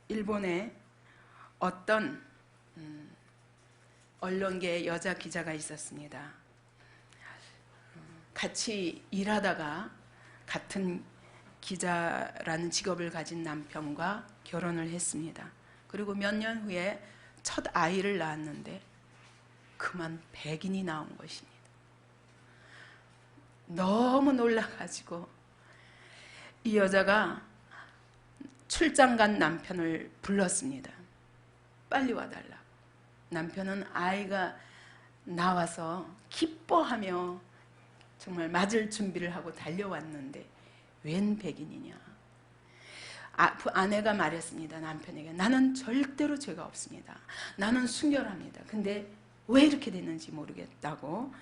일본에 어떤 언론계 여자 기자가 있었습니다. 같이 일하다가 같은 기자라는 직업을 가진 남편과 결혼을 했습니다. 그리고 몇 년 후에 첫 아이를 낳았는데 그만 백인이 나온 것입니다. 너무 놀라가지고 이 여자가 출장 간 남편을 불렀습니다. 빨리 와달라. 남편은 아이가 나와서 기뻐하며 정말 맞을 준비를 하고 달려왔는데 웬 백인이냐. 아내가 말했습니다. 남편에게 나는 절대로 죄가 없습니다. 나는 순결합니다. 근데 왜 이렇게 됐는지 모르겠다고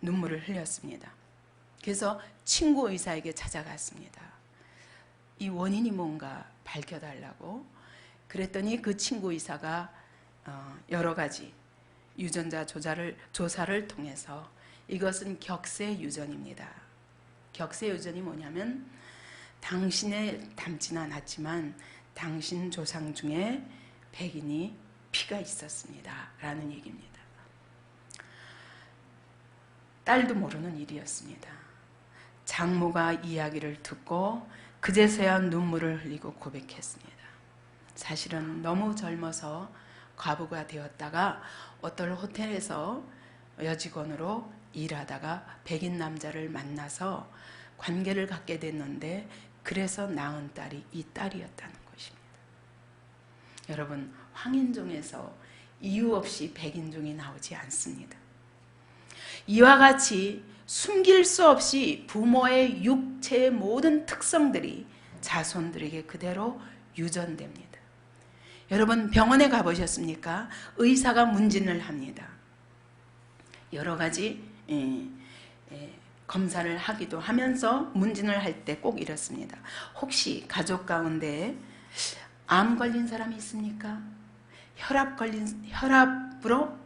눈물을 흘렸습니다. 그래서 친구 의사에게 찾아갔습니다. 이 원인이 뭔가 밝혀달라고. 그랬더니 그 친구 의사가 여러 가지 유전자 조사를 통해서 이것은 격세 유전입니다. 격세 유전이 뭐냐면 당신에 닮지는 않았지만 당신 조상 중에 백인이 피가 있었습니다 라는 얘기입니다. 딸도 모르는 일이었습니다. 장모가 이야기를 듣고 그제서야 눈물을 흘리고 고백했습니다. 사실은 너무 젊어서 과부가 되었다가 어떤 호텔에서 여직원으로 일하다가 백인 남자를 만나서 관계를 갖게 됐는데 그래서 낳은 딸이 이 딸이었다는 것입니다. 여러분, 황인종에서 이유 없이 백인종이 나오지 않습니다. 이와 같이 숨길 수 없이 부모의 육체의 모든 특성들이 자손들에게 그대로 유전됩니다. 여러분, 병원에 가보셨습니까? 의사가 문진을 합니다. 여러 가지 검사를 하기도 하면서 문진을 할 때 꼭 이렇습니다. 혹시 가족 가운데 암 걸린 사람이 있습니까? 혈압으로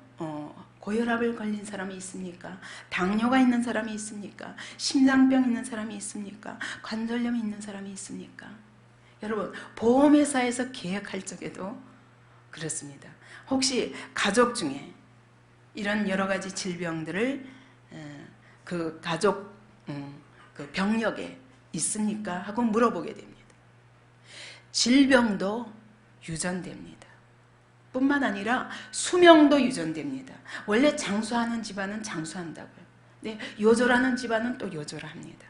고혈압을 걸린 사람이 있습니까? 당뇨가 있는 사람이 있습니까? 심장병 있는 사람이 있습니까? 관절염이 있는 사람이 있습니까? 여러분, 보험회사에서 계약할 적에도 그렇습니다. 혹시 가족 중에 이런 여러 가지 질병들을 그 가족 그 병력에 있습니까? 하고 물어보게 됩니다. 질병도 유전됩니다. 뿐만 아니라 수명도 유전됩니다. 원래 장수하는 집안은 장수한다고요. 네, 요절하는 집안은 또 요절합니다.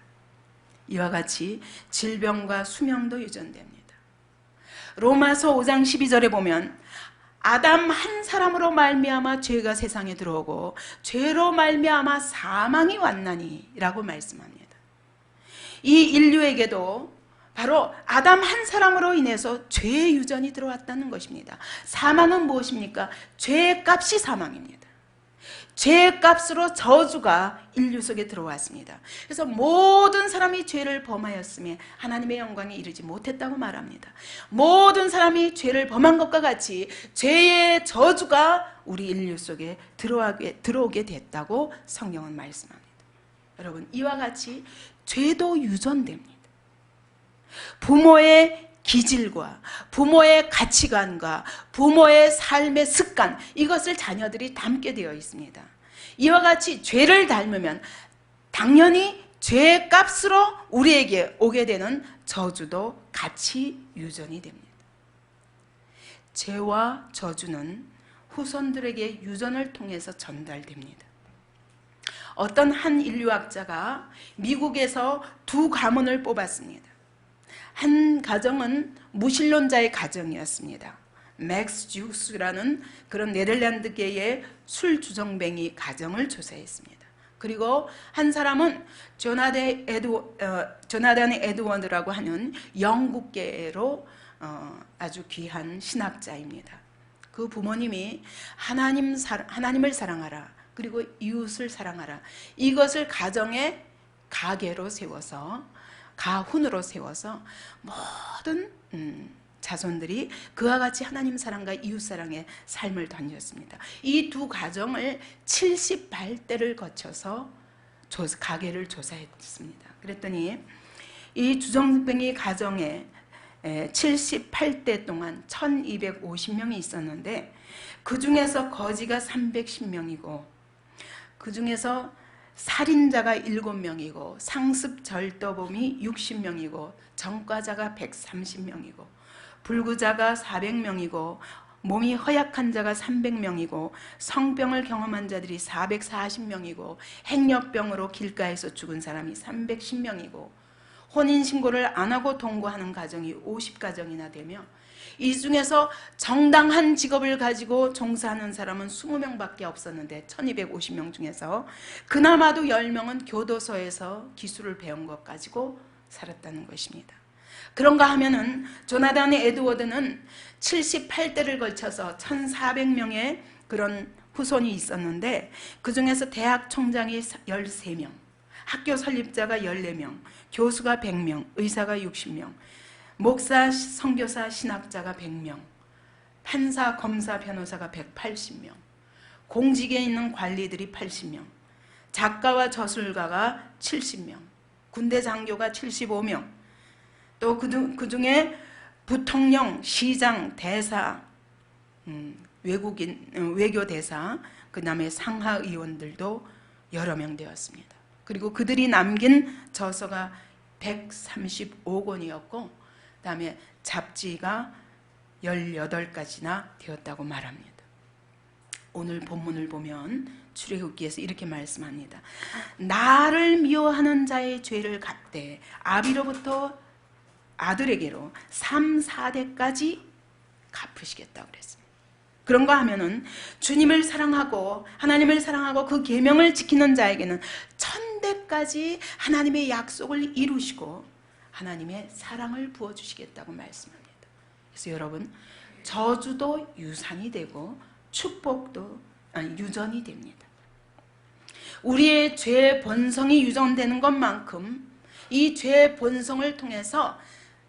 이와 같이 질병과 수명도 유전됩니다. 로마서 5장 12절에 보면 아담 한 사람으로 말미암아 죄가 세상에 들어오고 죄로 말미암아 사망이 왔나니 라고 말씀합니다. 이 인류에게도 바로 아담 한 사람으로 인해서 죄의 유전이 들어왔다는 것입니다. 사망은 무엇입니까? 죄의 값이 사망입니다. 죄의 값으로 저주가 인류 속에 들어왔습니다. 그래서 모든 사람이 죄를 범하였음에 하나님의 영광에 이르지 못했다고 말합니다. 모든 사람이 죄를 범한 것과 같이 죄의 저주가 우리 인류 속에 들어오게 됐다고 성경은 말씀합니다. 여러분, 이와 같이 죄도 유전됩니다. 부모의 기질과 부모의 가치관과 부모의 삶의 습관, 이것을 자녀들이 담게 되어 있습니다. 이와 같이 죄를 닮으면 당연히 죄의 값으로 우리에게 오게 되는 저주도 같이 유전이 됩니다. 죄와 저주는 후손들에게 유전을 통해서 전달됩니다. 어떤 한 인류학자가 미국에서 두 가문을 뽑았습니다. 한 가정은 무신론자의 가정이었습니다. 맥스 주스라는 그런 네덜란드계의 술주정뱅이 가정을 조사했습니다. 그리고 한 사람은 조나단 에드워드라고 하는 영국계로 아주 귀한 신학자입니다. 그 부모님이 하나님을 사랑하라, 그리고 이웃을 사랑하라, 이것을 가정의 가계로 세워서, 가훈으로 세워서 모든 자손들이 그와 같이 하나님 사랑과 이웃 사랑의 삶을 던졌습니다. 이 두 가정을 78대를 거쳐서 가계를 조사했습니다. 그랬더니 이 주정뱅이 가정의 78대 동안 1250명이 있었는데 그 중에서 거지가 310명이고 그 중에서 살인자가 7명이고 상습 절도범이 60명이고 전과자가 130명이고 불구자가 400명이고 몸이 허약한 자가 300명이고 성병을 경험한 자들이 440명이고 행력병으로 길가에서 죽은 사람이 310명이고 혼인신고를 안 하고 동거하는 가정이 50가정이나 되며 이 중에서 정당한 직업을 가지고 종사하는 사람은 20명밖에 없었는데 1250명 중에서 그나마도 10명은 교도소에서 기술을 배운 것 가지고 살았다는 것입니다. 그런가 하면은 조나단 에드워드는 78대를 걸쳐서 1400명의 그런 후손이 있었는데 그 중에서 대학 총장이 13명, 학교 설립자가 14명, 교수가 100명, 의사가 60명, 목사, 선교사, 신학자가 100명, 판사, 검사, 변호사가 180명, 공직에 있는 관리들이 80명, 작가와 저술가가 70명, 군대 장교가 75명, 또 그 중에 부통령, 시장, 대사, 외교 대사, 그 다음에 상하 의원들도 여러 명 되었습니다. 그리고 그들이 남긴 저서가 135권이었고 그 다음에 잡지가 18가지나 되었다고 말합니다. 오늘 본문을 보면 출애굽기에서 이렇게 말씀합니다. 나를 미워하는 자의 죄를 갚되 아비로부터 아들에게로 3, 4대까지 갚으시겠다고 그랬습니다. 그런가 하면은 주님을 사랑하고 하나님을 사랑하고 그 계명을 지키는 자에게는 1000대까지 하나님의 약속을 이루시고 하나님의 사랑을 부어주시겠다고 말씀합니다. 그래서 여러분, 저주도 유산이 되고 축복도 유전이 됩니다. 우리의 죄의 본성이 유전되는 것만큼 이 죄의 본성을 통해서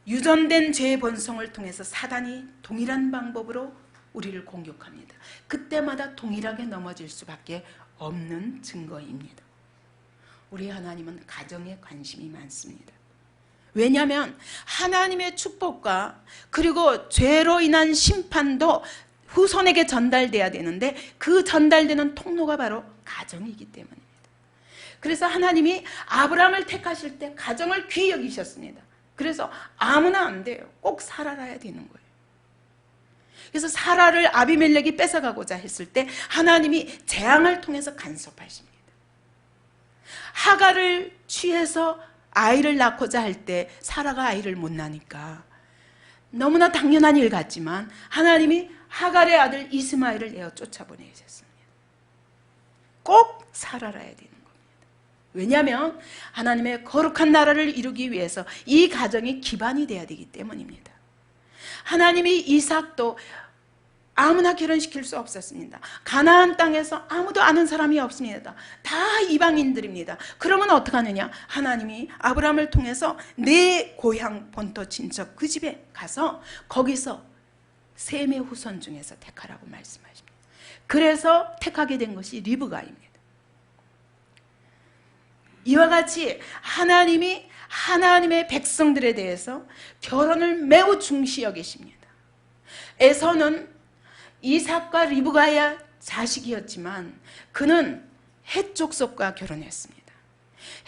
유전된 죄의 본성을 통해서 사단이 동일한 방법으로 우리를 공격합니다. 그때마다 동일하게 넘어질 수밖에 없는 증거입니다. 우리 하나님은 가정에 관심이 많습니다. 왜냐하면 하나님의 축복과 그리고 죄로 인한 심판도 후손에게 전달돼야 되는데 그 전달되는 통로가 바로 가정이기 때문입니다. 그래서 하나님이 아브라함을 택하실 때 가정을 귀히 여기셨습니다. 그래서 아무나 안 돼요. 꼭 사라라야 되는 거예요. 그래서 사라를 아비멜렉이 뺏어가고자 했을 때 하나님이 재앙을 통해서 간섭하십니다. 하가를 취해서 아이를 낳고자 할 때 사라가 아이를 못 낳으니까 너무나 당연한 일 같지만 하나님이 하갈의 아들 이스마엘을 내어 쫓아보내셨습니다. 꼭 사라라야 되는 겁니다. 왜냐하면 하나님의 거룩한 나라를 이루기 위해서 이 가정이 기반이 돼야 되기 때문입니다. 하나님이 이삭도 아무나 결혼시킬 수 없었습니다. 가나안 땅에서 아무도 아는 사람이 없습니다. 다 이방인들입니다. 그러면 어떡하느냐? 하나님이 아브라함을 통해서 내 고향 본토 친척 그 집에 가서 거기서 셈의 후손 중에서 택하라고 말씀하십니다. 그래서 택하게 된 것이 리브가입니다. 이와 같이 하나님이 하나님의 백성들에 대해서 결혼을 매우 중시 여기십니다. 에서는 이삭과 리브가의 자식이었지만 그는 헷 족속과 결혼했습니다.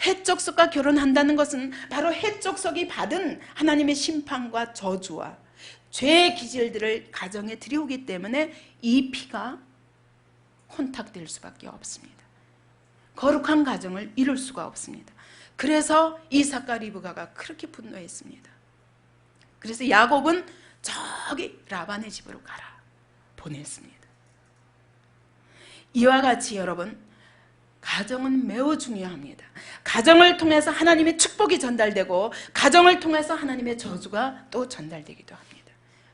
헷 족속과 결혼한다는 것은 바로 헷 족속이 받은 하나님의 심판과 저주와 죄의 기질들을 가정에 들여오기 때문에 이 피가 혼탁될 수밖에 없습니다. 거룩한 가정을 이룰 수가 없습니다. 그래서 이삭과 리브가가 그렇게 분노했습니다. 그래서 야곱은 저기 라반의 집으로 가라 보냈습니다. 이와 같이 여러분, 가정은 매우 중요합니다. 가정을 통해서 하나님의 축복이 전달되고 가정을 통해서 하나님의 저주가 또 전달되기도 합니다.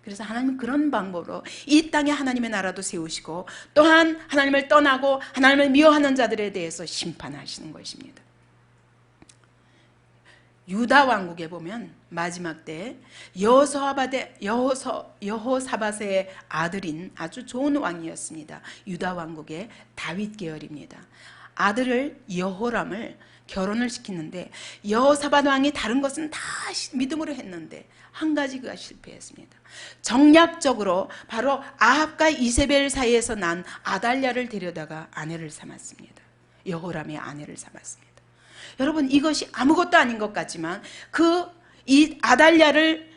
그래서 하나님은 그런 방법으로 이 땅에 하나님의 나라도 세우시고 또한 하나님을 떠나고 하나님을 미워하는 자들에 대해서 심판하시는 것입니다. 유다 왕국에 보면 마지막 때 여호사밧의 아들인 아주 좋은 왕이었습니다. 유다 왕국의 다윗 계열입니다. 아들을 여호람을 결혼을 시키는데 여호사밧 왕이 다른 것은 다 믿음으로 했는데 한 가지가 실패했습니다. 정략적으로 바로 아합과 이세벨 사이에서 난 아달랴를 데려다가 아내를 삼았습니다. 여호람의 아내를 삼았습니다. 여러분, 이것이 아무것도 아닌 것 같지만 이 아달랴를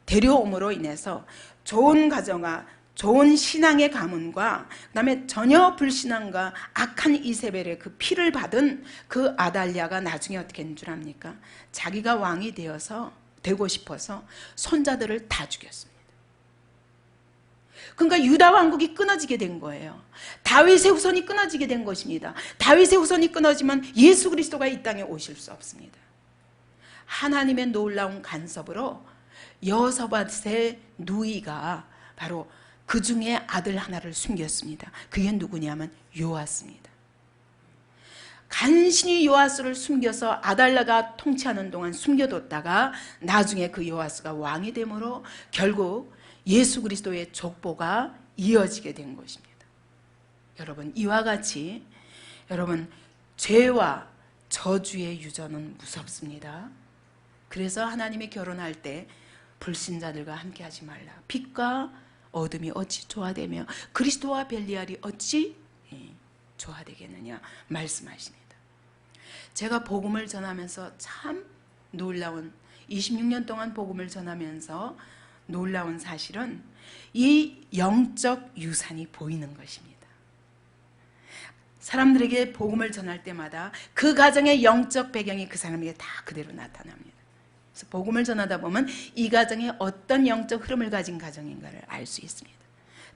데려옴으로 인해서 좋은 가정과 좋은 신앙의 가문과 그다음에 전혀 불신앙과 악한 이세벨의 그 피를 받은 그 아달랴가 나중에 어떻게 했는 줄 압니까? 자기가 왕이 되고 싶어서 손자들을 다 죽였습니다. 그러니까 유다 왕국이 끊어지게 된 거예요. 다윗의 후손이 끊어지게 된 것입니다. 다윗의 후손이 끊어지면 예수 그리스도가 이 땅에 오실 수 없습니다. 하나님의 놀라운 간섭으로 여호사밧의 누이가 바로 그 중에 아들 하나를 숨겼습니다. 그게 누구냐면 요아스입니다. 간신히 요아스를 숨겨서 아달랴가 통치하는 동안 숨겨뒀다가 나중에 그 요아스가 왕이 되므로 결국 예수 그리스도의 족보가 이어지게 된 것입니다. 여러분, 이와 같이 여러분, 죄와 저주의 유전은 무섭습니다. 그래서 하나님이 결혼할 때 불신자들과 함께 하지 말라. 빛과 어둠이 어찌 조화되며 그리스도와 벨리알이 어찌 조화되겠느냐 말씀하십니다. 제가 복음을 전하면서 참 놀라운 26년 동안 복음을 전하면서 놀라운 사실은 이 영적 유산이 보이는 것입니다. 사람들에게 복음을 전할 때마다 그 가정의 영적 배경이 그 사람에게 다 그대로 나타납니다. 그래서 복음을 전하다 보면 이 가정이 어떤 영적 흐름을 가진 가정인가를 알 수 있습니다.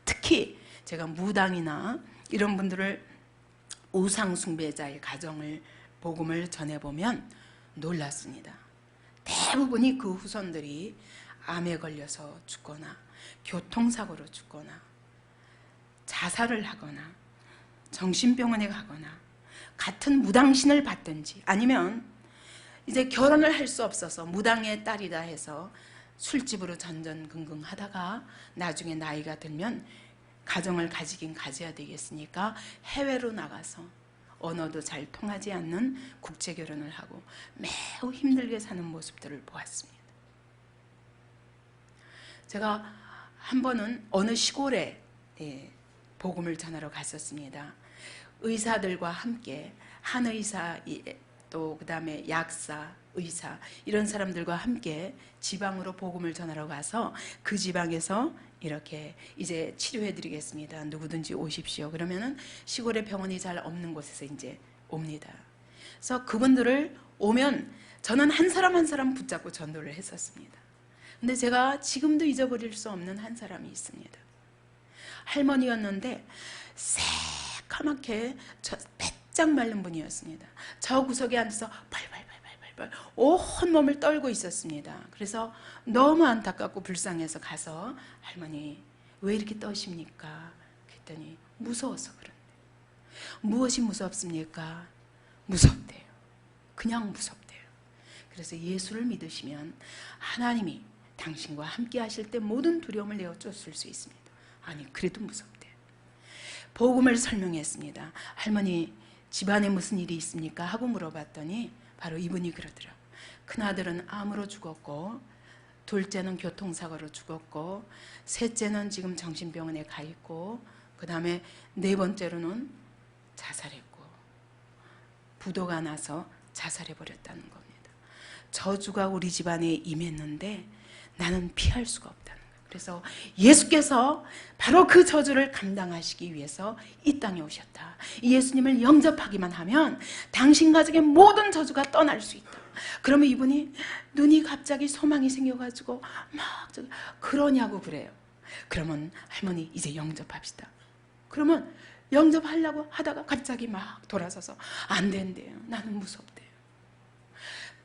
특히 제가 무당이나 이런 분들을 우상 숭배자의 가정을 복음을 전해보면 놀랐습니다. 대부분이 그 후손들이 암에 걸려서 죽거나 교통사고로 죽거나 자살을 하거나 정신병원에 가거나 같은 무당신을 받든지 아니면 이제 결혼을 할 수 없어서 무당의 딸이다 해서 술집으로 전전긍긍 하다가 나중에 나이가 들면 가정을 가지긴 가져야 되겠으니까 해외로 나가서 언어도 잘 통하지 않는 국제결혼을 하고 매우 힘들게 사는 모습들을 보았습니다. 제가 한 번은 어느 시골에 복음을 전하러 갔었습니다. 의사들과 함께 한의사 또 그다음에 약사, 의사 이런 사람들과 함께 지방으로 복음을 전하러 가서 그 지방에서 이렇게 이제 치료해 드리겠습니다. 누구든지 오십시오. 그러면은 시골에 병원이 잘 없는 곳에서 이제 옵니다. 그래서 그분들을 오면 저는 한 사람 한 사람 붙잡고 전도를 했었습니다. 근데 제가 지금도 잊어버릴 수 없는 한 사람이 있습니다. 할머니였는데 새까맣게 쫙 마른 분이었습니다. 저 구석에 앉아서 발발발발발 온몸을 떨고 있었습니다. 그래서 너무 안타깝고 불쌍해서 가서 할머니 왜 이렇게 떠십니까? 그랬더니 무서워서 그런데. 무엇이 무섭습니까? 무섭대요. 그냥 무섭대요. 그래서 예수를 믿으시면 하나님이 당신과 함께 하실 때 모든 두려움을 내어 쫓을 수 있습니다. 아니 그래도 무섭대요. 복음을 설명했습니다. 할머니 집안에 무슨 일이 있습니까? 하고 물어봤더니 바로 이분이 그러더라고요. 큰아들은 암으로 죽었고 둘째는 교통사고로 죽었고 셋째는 지금 정신병원에 가 있고 그 다음에 네 번째로는 자살했고 부도가 나서 자살해버렸다는 겁니다. 저주가 우리 집안에 임했는데 나는 피할 수가 없다는 거예요. 그래서 예수께서 바로 그 저주를 감당하시기 위해서 이 땅에 오셨다. 예수님을 영접하기만 하면 당신 가족의 모든 저주가 떠날 수 있다. 그러면 이분이 눈이 갑자기 소망이 생겨가지고 막 그러냐고 그래요. 그러면 할머니 이제 영접합시다. 그러면 영접하려고 하다가 갑자기 막 돌아서서 안 된대요. 나는 무섭대요.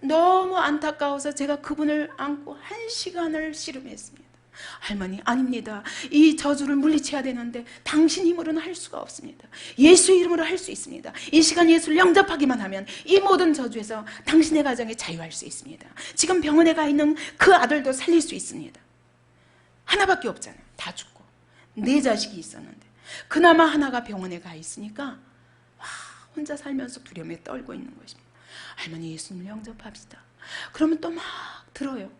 너무 안타까워서 제가 그분을 안고 1시간을 씨름했습니다. 할머니 아닙니다. 이 저주를 물리쳐야 되는데 당신 힘으로는 할 수가 없습니다. 예수 이름으로 할 수 있습니다. 이 시간 예수를 영접하기만 하면 이 모든 저주에서 당신의 가정에 자유할 수 있습니다. 지금 병원에 가 있는 그 아들도 살릴 수 있습니다. 하나밖에 없잖아요. 다 죽고 4자식이 있었는데 그나마 하나가 병원에 가 있으니까 혼자 살면서 두려움에 떨고 있는 것입니다. 할머니 예수님을 영접합시다. 그러면 또 막 들어요.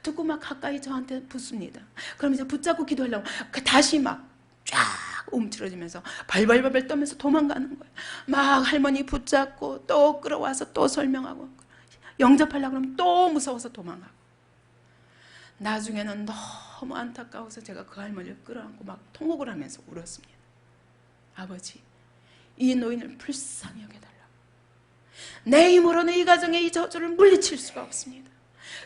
듣고 막 가까이 저한테 붙습니다. 그럼 이제 붙잡고 기도하려고 다시 막 쫙 움츠러지면서 발발발발 떠면서 도망가는 거예요. 막 할머니 붙잡고 또 끌어와서 또 설명하고 영접하려고 그러면 또 무서워서 도망가고. 나중에는 너무 안타까워서 제가 그 할머니를 끌어안고 막 통곡을 하면서 울었습니다. 아버지, 이 노인을 불쌍히 여겨달라고. 내 힘으로는 이 가정의 이 저주를 물리칠 수가 없습니다.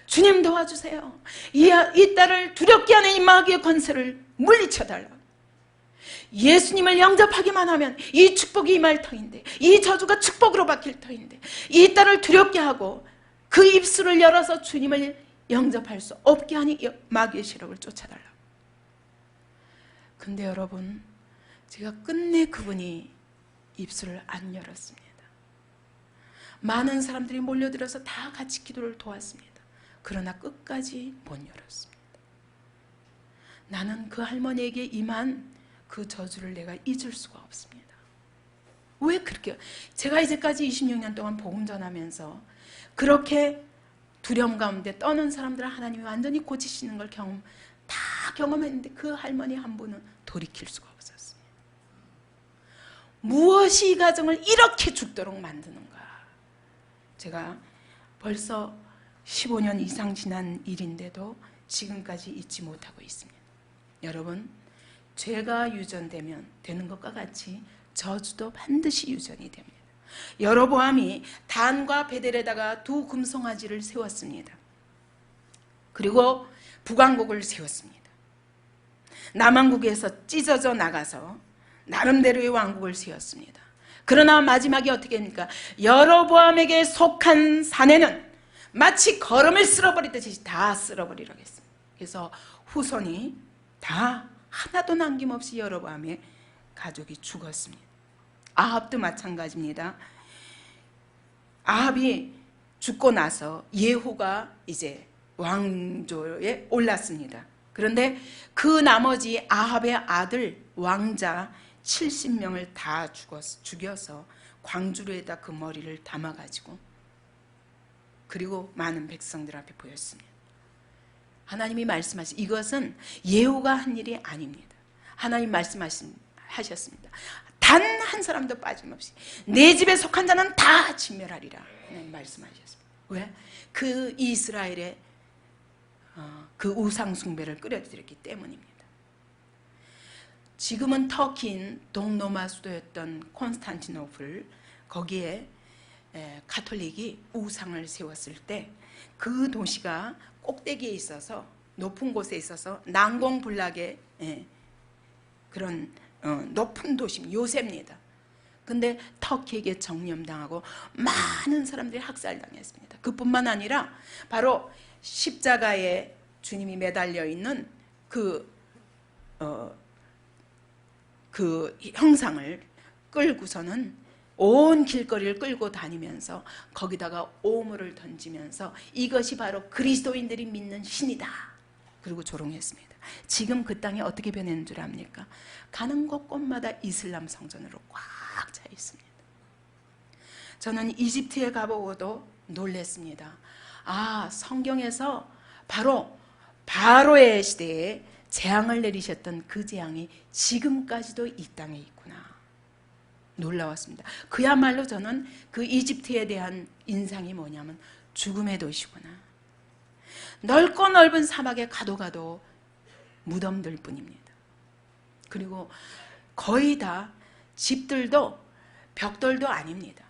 주님 도와주세요. 이 딸을 두렵게 하는 이 마귀의 권세를 물리쳐달라고. 예수님을 영접하기만 하면 이 축복이 임할 터인데, 이 저주가 축복으로 바뀔 터인데, 이 딸을 두렵게 하고 그 입술을 열어서 주님을 영접할 수 없게 하니 마귀의 시력을 쫓아달라고. 근데 여러분, 제가 끝내 그분이 입술을 안 열었습니다. 많은 사람들이 몰려들어서 다 같이 기도를 도왔습니다. 그러나 끝까지 못 열었습니다. 나는 그 할머니에게 임한 그 저주를 내가 잊을 수가 없습니다. 왜 그렇게? 제가 이제까지 26년 동안 복음 전하면서 그렇게 두려움 가운데 떠는 사람들을 하나님이 완전히 고치시는 걸 다 경험했는데 그 할머니 한 분은 돌이킬 수가 없었습니다. 무엇이 이 가정을 이렇게 죽도록 만드는가? 제가 벌써 15년 이상 지난 일인데도 지금까지 잊지 못하고 있습니다. 여러분, 죄가 유전되면 되는 것과 같이 저주도 반드시 유전이 됩니다. 여로보암이 단과 베델에다가 두 금송아지를 세웠습니다. 그리고 북왕국을 세웠습니다. 남왕국에서 찢어져 나가서 나름대로의 왕국을 세웠습니다. 그러나 마지막에 어떻게 됩니까? 여로보암에게 속한 사내는 마치 거름을 쓸어버리듯이 다 쓸어버리라고 했습니다. 그래서 후손이 다 하나도 남김없이 여로보암의 가족이 죽었습니다. 아합도 마찬가지입니다. 아합이 죽고 나서 예후가 이제 왕조에 올랐습니다. 그런데 그 나머지 아합의 아들 왕자 70명을 다 죽여서 광주리에다 그 머리를 담아가지고 그리고 많은 백성들 앞에 보였습니다. 하나님이 말씀하신 이것은 예후가 한 일이 아닙니다. 하나님 말씀하셨습니다. 단 한 사람도 빠짐없이 내 집에 속한 자는 다 진멸하리라. 하나님 말씀하셨습니다. 왜? 그 이스라엘의 그 우상 숭배를 끌어들였기 때문입니다. 지금은 터키인 동로마 수도였던 콘스탄티노플, 거기에 가톨릭이 우상을 세웠을 때 그 도시가 꼭대기에 있어서 높은 곳에 있어서 난공불락의 그런 높은 도시입니다. 요새입니다. 근데 터키에게 정념당하고 많은 사람들이 학살당했습니다. 그뿐만 아니라 바로 십자가에 주님이 매달려 있는 그 형상을 끌고서는 온 길거리를 끌고 다니면서 거기다가 오물을 던지면서 이것이 바로 그리스도인들이 믿는 신이다. 그리고 조롱했습니다. 지금 그 땅이 어떻게 변했는 줄 압니까? 가는 곳곳마다 이슬람 성전으로 꽉 차 있습니다. 저는 이집트에 가보고도 놀랐습니다. 아, 성경에서 바로 바로의 시대에 재앙을 내리셨던 그 재앙이 지금까지도 이 땅에 있구나. 놀라웠습니다. 그야말로 저는 그 이집트에 대한 인상이 뭐냐면 죽음의 도시구나. 넓고 넓은 사막에 가도 무덤들 뿐입니다. 그리고 거의 다 집들도 벽돌도 아닙니다.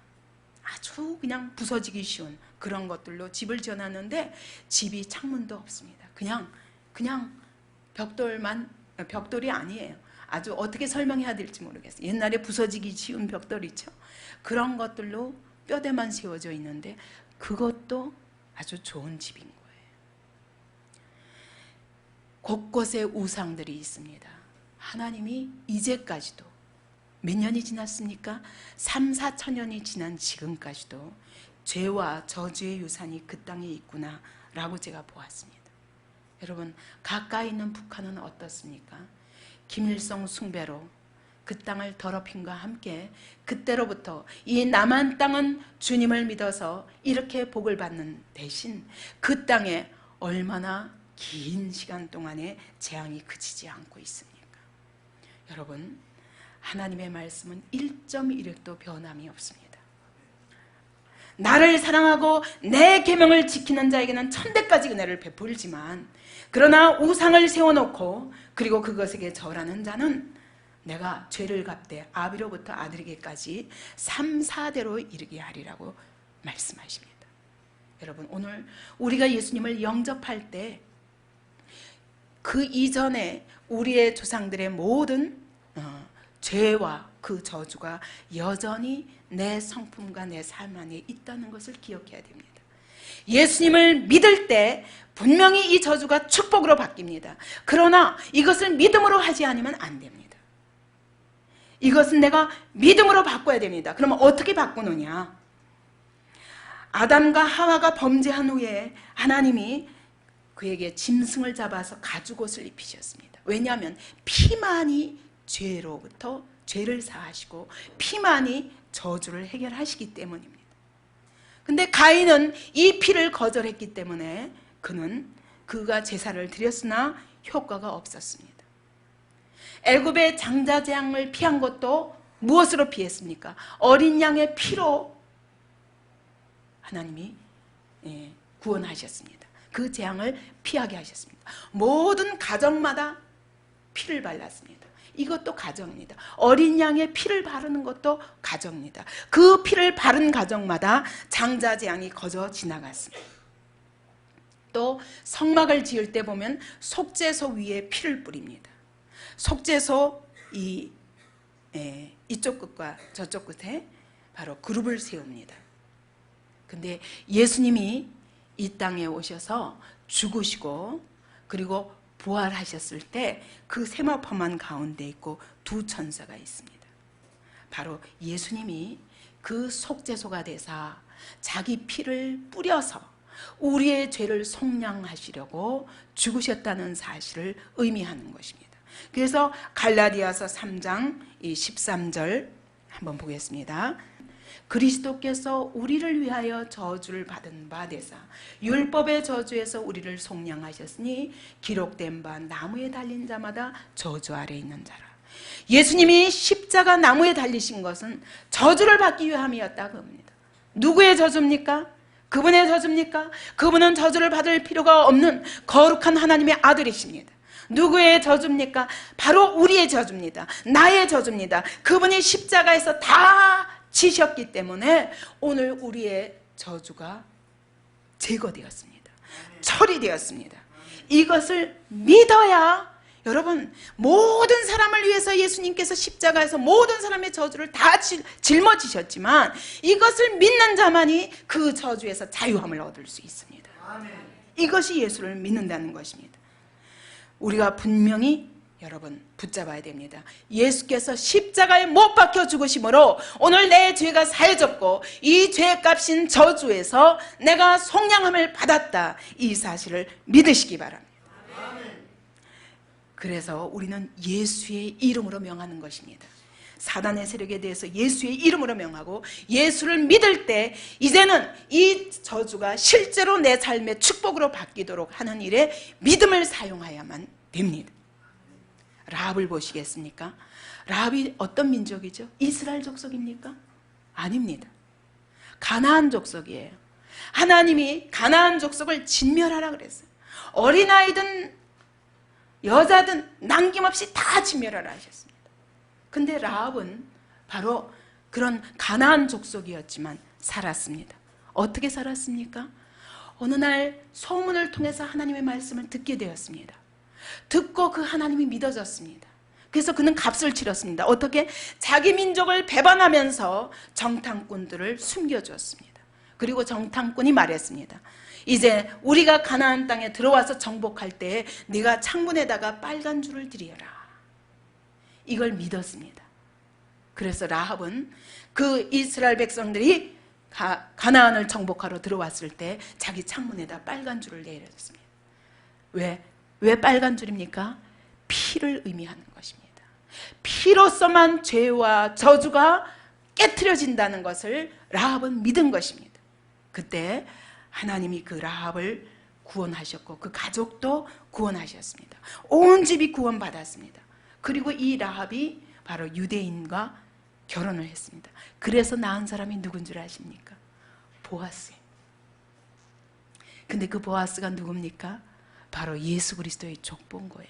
아주 그냥 부서지기 쉬운 그런 것들로 집을 지어놨는데 집이 창문도 없습니다. 그냥 벽돌이 아니에요. 아주 어떻게 설명해야 될지 모르겠어요. 옛날에 부서지기 쉬운 벽돌 있죠. 그런 것들로 뼈대만 세워져 있는데 그것도 아주 좋은 집인 거예요. 곳곳에 우상들이 있습니다. 하나님이 이제까지도 몇 년이 지났습니까? 3, 4천 년이 지난 지금까지도 죄와 저주의 유산이 그 땅에 있구나 라고 제가 보았습니다. 여러분, 가까이 있는 북한은 어떻습니까? 김일성 숭배로 그 땅을 더럽힘과 함께 그때로부터 이 남한 땅은 주님을 믿어서 이렇게 복을 받는 대신 그 땅에 얼마나 긴 시간 동안에 재앙이 그치지 않고 있습니까? 여러분, 하나님의 말씀은 1.1획도 변함이 없습니다. 나를 사랑하고 내 계명을 지키는 자에게는 천대까지 은혜를 베풀지만, 그러나 우상을 세워놓고 그리고 그것에게 절하는 자는 내가 죄를 갚되 아비로부터 아들에게까지 3, 4대로 이르게 하리라고 말씀하십니다. 여러분, 오늘 우리가 예수님을 영접할 때 그 이전에 우리의 조상들의 모든 죄와 그 저주가 여전히 내 성품과 내 삶 안에 있다는 것을 기억해야 됩니다. 예수님을 믿을 때 분명히 이 저주가 축복으로 바뀝니다. 그러나 이것을 믿음으로 하지 않으면 안 됩니다. 이것은 내가 믿음으로 바꿔야 됩니다. 그러면 어떻게 바꾸느냐? 아담과 하와가 범죄한 후에 하나님이 그에게 짐승을 잡아서 가죽옷을 입히셨습니다. 왜냐하면 피만이 죄로부터 죄를 사하시고 피만이 저주를 해결하시기 때문입니다. 근데 가인은 이 피를 거절했기 때문에 그가 제사를 드렸으나 효과가 없었습니다. 애굽의 장자 재앙을 피한 것도 무엇으로 피했습니까? 어린 양의 피로 하나님이 구원하셨습니다. 그 재앙을 피하게 하셨습니다. 모든 가정마다 피를 발랐습니다. 이것도 가정입니다. 어린 양의 피를 바르는 것도 가정입니다. 그 피를 바른 가정마다 장자 재앙이 거저 지나갔습니다. 또 성막을 지을 때 보면 속죄소 위에 피를 뿌립니다. 속죄소 이쪽 끝과 저쪽 끝에 바로 그룹을 세웁니다. 근데 예수님이 이 땅에 오셔서 죽으시고 그리고 부활하셨을 때 그 세마포만 가운데 있고 두 천사가 있습니다. 바로 예수님이 그 속죄소가 되사 자기 피를 뿌려서 우리의 죄를 속량하시려고 죽으셨다는 사실을 의미하는 것입니다. 그래서 갈라디아서 3장 13절 한번 보겠습니다. 그리스도께서 우리를 위하여 저주를 받은 바 되사 율법의 저주에서 우리를 속량하셨으니 기록된 바 나무에 달린 자마다 저주 아래 있는 자라. 예수님이 십자가 나무에 달리신 것은 저주를 받기 위함이었다고 합니다. 누구의 저주입니까? 그분의 저주입니까? 그분은 저주를 받을 필요가 없는 거룩한 하나님의 아들이십니다. 누구의 저주입니까? 바로 우리의 저주입니다. 나의 저주입니다. 그분이 십자가에서 다 지셨기 때문에 오늘 우리의 저주가 제거되었습니다. 처리되었습니다. 이것을 믿어야 여러분, 모든 사람을 위해서 예수님께서 십자가에서 모든 사람의 저주를 다 짊어지셨지만 이것을 믿는 자만이 그 저주에서 자유함을 얻을 수 있습니다. 이것이 예수를 믿는다는 것입니다. 우리가 분명히 여러분 붙잡아야 됩니다. 예수께서 십자가에 못 박혀 죽으심으로 오늘 내 죄가 사해졌고 이 죄값인 저주에서 내가 속량함을 받았다. 이 사실을 믿으시기 바랍니다. 그래서 우리는 예수의 이름으로 명하는 것입니다. 사단의 세력에 대해서 예수의 이름으로 명하고 예수를 믿을 때 이제는 이 저주가 실제로 내 삶의 축복으로 바뀌도록 하는 일에 믿음을 사용해야만 됩니다. 라합을 보시겠습니까? 라합이 어떤 민족이죠? 이스라엘 족속입니까? 아닙니다. 가나안 족속이에요. 하나님이 가나안 족속을 진멸하라 그랬어요. 어린아이든 여자든 남김없이 다 진멸하라 하셨습니다. 근데 라합은 바로 그런 가나안 족속이었지만 살았습니다. 어떻게 살았습니까? 어느 날 소문을 통해서 하나님의 말씀을 듣게 되었습니다. 듣고 그 하나님이 믿어졌습니다. 그래서 그는 값을 치렀습니다. 어떻게? 자기 민족을 배반하면서 정탐꾼들을 숨겨주었습니다. 그리고 정탐꾼이 말했습니다. 이제 우리가 가나안 땅에 들어와서 정복할 때 네가 창문에다가 빨간 줄을 들여라. 이걸 믿었습니다. 그래서 라합은 그 이스라엘 백성들이 가나안을 정복하러 들어왔을 때 자기 창문에다 빨간 줄을 내렸습니다. 왜 빨간 줄입니까? 피를 의미하는 것입니다. 피로서만 죄와 저주가 깨트려진다는 것을 라합은 믿은 것입니다. 그때 하나님이 그 라합을 구원하셨고 그 가족도 구원하셨습니다. 온 집이 구원받았습니다. 그리고 이 라합이 바로 유대인과 결혼을 했습니다. 그래서 낳은 사람이 누군 줄 아십니까? 보아스예요. 근데 그 보아스가 누굽니까? 바로 예수 그리스도의 족보인 거예요.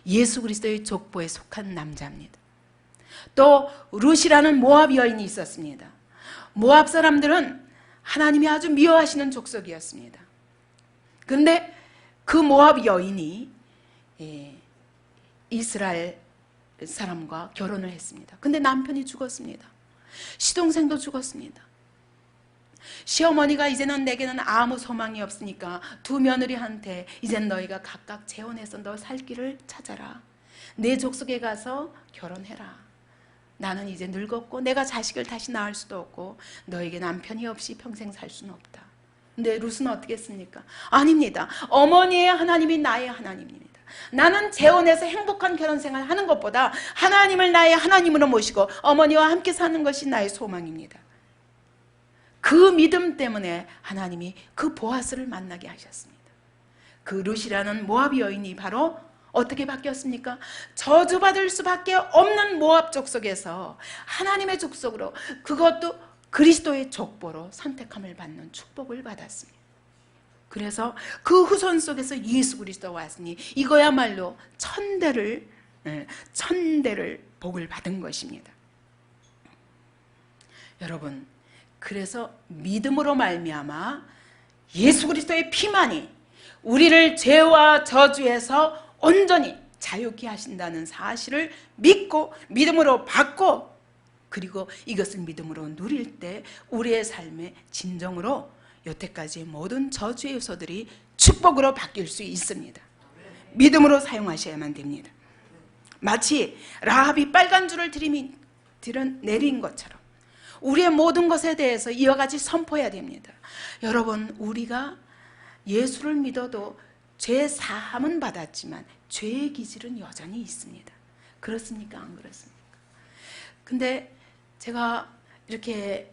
예수 그리스도의 족보에 속한 남자입니다. 또 룻이라는 모압 여인이 있었습니다. 모압 사람들은 하나님이 아주 미워하시는 족속이었습니다. 근데 그 모압 여인이 이스라엘 사람과 결혼을 했습니다. 근데 남편이 죽었습니다. 시동생도 죽었습니다. 시어머니가 이제는 내게는 아무 소망이 없으니까 두 며느리한테 이젠 너희가 각각 재혼해서 너 살 길을 찾아라. 내 족속에 가서 결혼해라. 나는 이제 늙었고 내가 자식을 다시 낳을 수도 없고 너에게 남편이 없이 평생 살 수는 없다. 근데 룻은 어떻게 했습니까? 아닙니다. 어머니의 하나님이 나의 하나님입니다. 나는 재혼해서 행복한 결혼생활 하는 것보다 하나님을 나의 하나님으로 모시고 어머니와 함께 사는 것이 나의 소망입니다. 그 믿음 때문에 하나님이 그 보아스를 만나게 하셨습니다. 그 룻이라는 모압 여인이 바로 어떻게 바뀌었습니까? 저주받을 수밖에 없는 모압 족속에서 하나님의 족속으로, 그것도 그리스도의 족보로 선택함을 받는 축복을 받았습니다. 그래서 그 후손 속에서 예수 그리스도가 왔으니 이거야말로 천대를 복을 받은 것입니다. 여러분, 그래서 믿음으로 말미암아 예수 그리스도의 피만이 우리를 죄와 저주에서 온전히 자유케 하신다는 사실을 믿고 믿음으로 받고, 그리고 이것을 믿음으로 누릴 때 우리의 삶에 진정으로 여태까지의 모든 저주의 요소들이 축복으로 바뀔 수 있습니다. 믿음으로 사용하셔야만 됩니다. 마치 라합이 빨간 줄을 내린 것처럼 우리의 모든 것에 대해서 이와 같이 선포해야 됩니다. 여러분, 우리가 예수를 믿어도 죄 사함은 받았지만 죄의 기질은 여전히 있습니다. 그렇습니까? 안 그렇습니까? 근데 제가 이렇게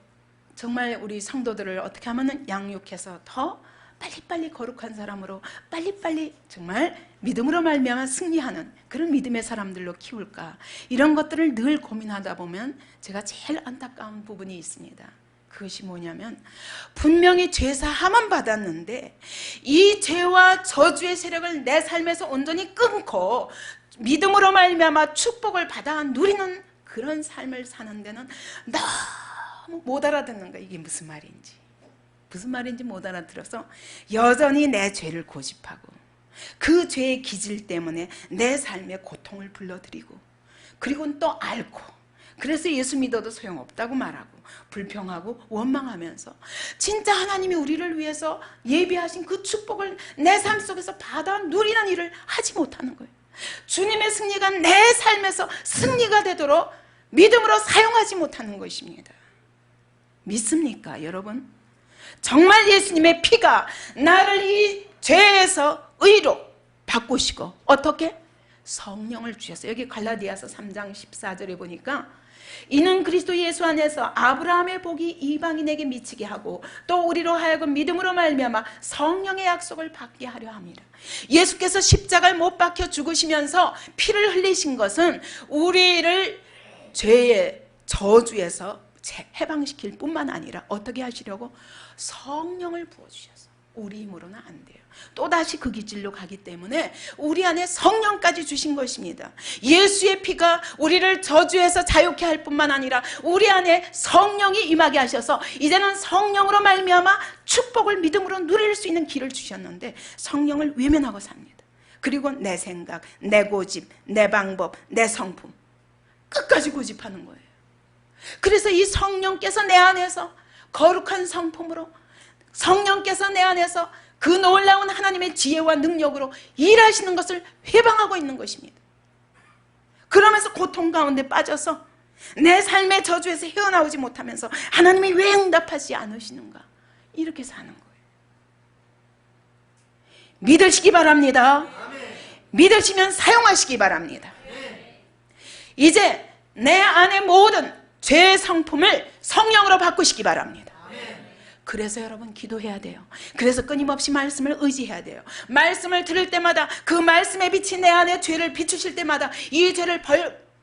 정말 우리 성도들을 어떻게 하면 양육해서 더 빨리빨리 거룩한 사람으로 빨리빨리 정말 믿음으로 말미암아 승리하는 그런 믿음의 사람들로 키울까, 이런 것들을 늘 고민하다 보면 제가 제일 안타까운 부분이 있습니다. 그것이 뭐냐면, 분명히 죄사함은 받았는데 이 죄와 저주의 세력을 내 삶에서 온전히 끊고 믿음으로 말미암아 축복을 받아 누리는 그런 삶을 사는 데는 너무 못 알아듣는 거예요. 이게 무슨 말인지 못 알아들어서 여전히 내 죄를 고집하고 그 죄의 기질 때문에 내 삶에 고통을 불러들이고, 그리고 또 앓고, 그래서 예수 믿어도 소용없다고 말하고 불평하고 원망하면서 진짜 하나님이 우리를 위해서 예비하신 그 축복을 내 삶 속에서 받아 누리는 일을 하지 못하는 거예요. 주님의 승리가 내 삶에서 승리가 되도록 믿음으로 사용하지 못하는 것입니다. 믿습니까, 여러분? 정말 예수님의 피가 나를 이 죄에서 의로 바꾸시고 어떻게? 성령을 주셨어요. 여기 갈라디아서 3장 14절에 보니까 이는 그리스도 예수 안에서 아브라함의 복이 이방인에게 미치게 하고 또 우리로 하여금 믿음으로 말미암아 성령의 약속을 받게 하려 합니다. 예수께서 십자가를 못 박혀 죽으시면서 피를 흘리신 것은 우리를 죄의 저주에서 해방시킬 뿐만 아니라 어떻게 하시려고? 성령을 부어주셔서 우리 힘으로는 안 돼요. 또다시 그 기질로 가기 때문에 우리 안에 성령까지 주신 것입니다. 예수의 피가 우리를 저주에서 자유케 할 뿐만 아니라 우리 안에 성령이 임하게 하셔서 이제는 성령으로 말미암아 축복을 믿음으로 누릴 수 있는 길을 주셨는데 성령을 외면하고 삽니다. 그리고 내 생각, 내 고집, 내 방법, 내 성품 끝까지 고집하는 거예요. 그래서 이 성령께서 내 안에서 거룩한 성품으로, 성령께서 내 안에서 그 놀라운 하나님의 지혜와 능력으로 일하시는 것을 회방하고 있는 것입니다. 그러면서 고통 가운데 빠져서 내 삶의 저주에서 헤어나오지 못하면서 하나님이 왜 응답하지 않으시는가, 이렇게 사는 거예요. 믿으시기 바랍니다. 믿으시면 사용하시기 바랍니다. 이제 내 안의 모든 죄의 성품을 성령으로 바꾸시기 바랍니다. 그래서 여러분 기도해야 돼요. 그래서 끊임없이 말씀을 의지해야 돼요. 말씀을 들을 때마다 그 말씀에 비친 내 안의 죄를 비추실 때마다 이 죄를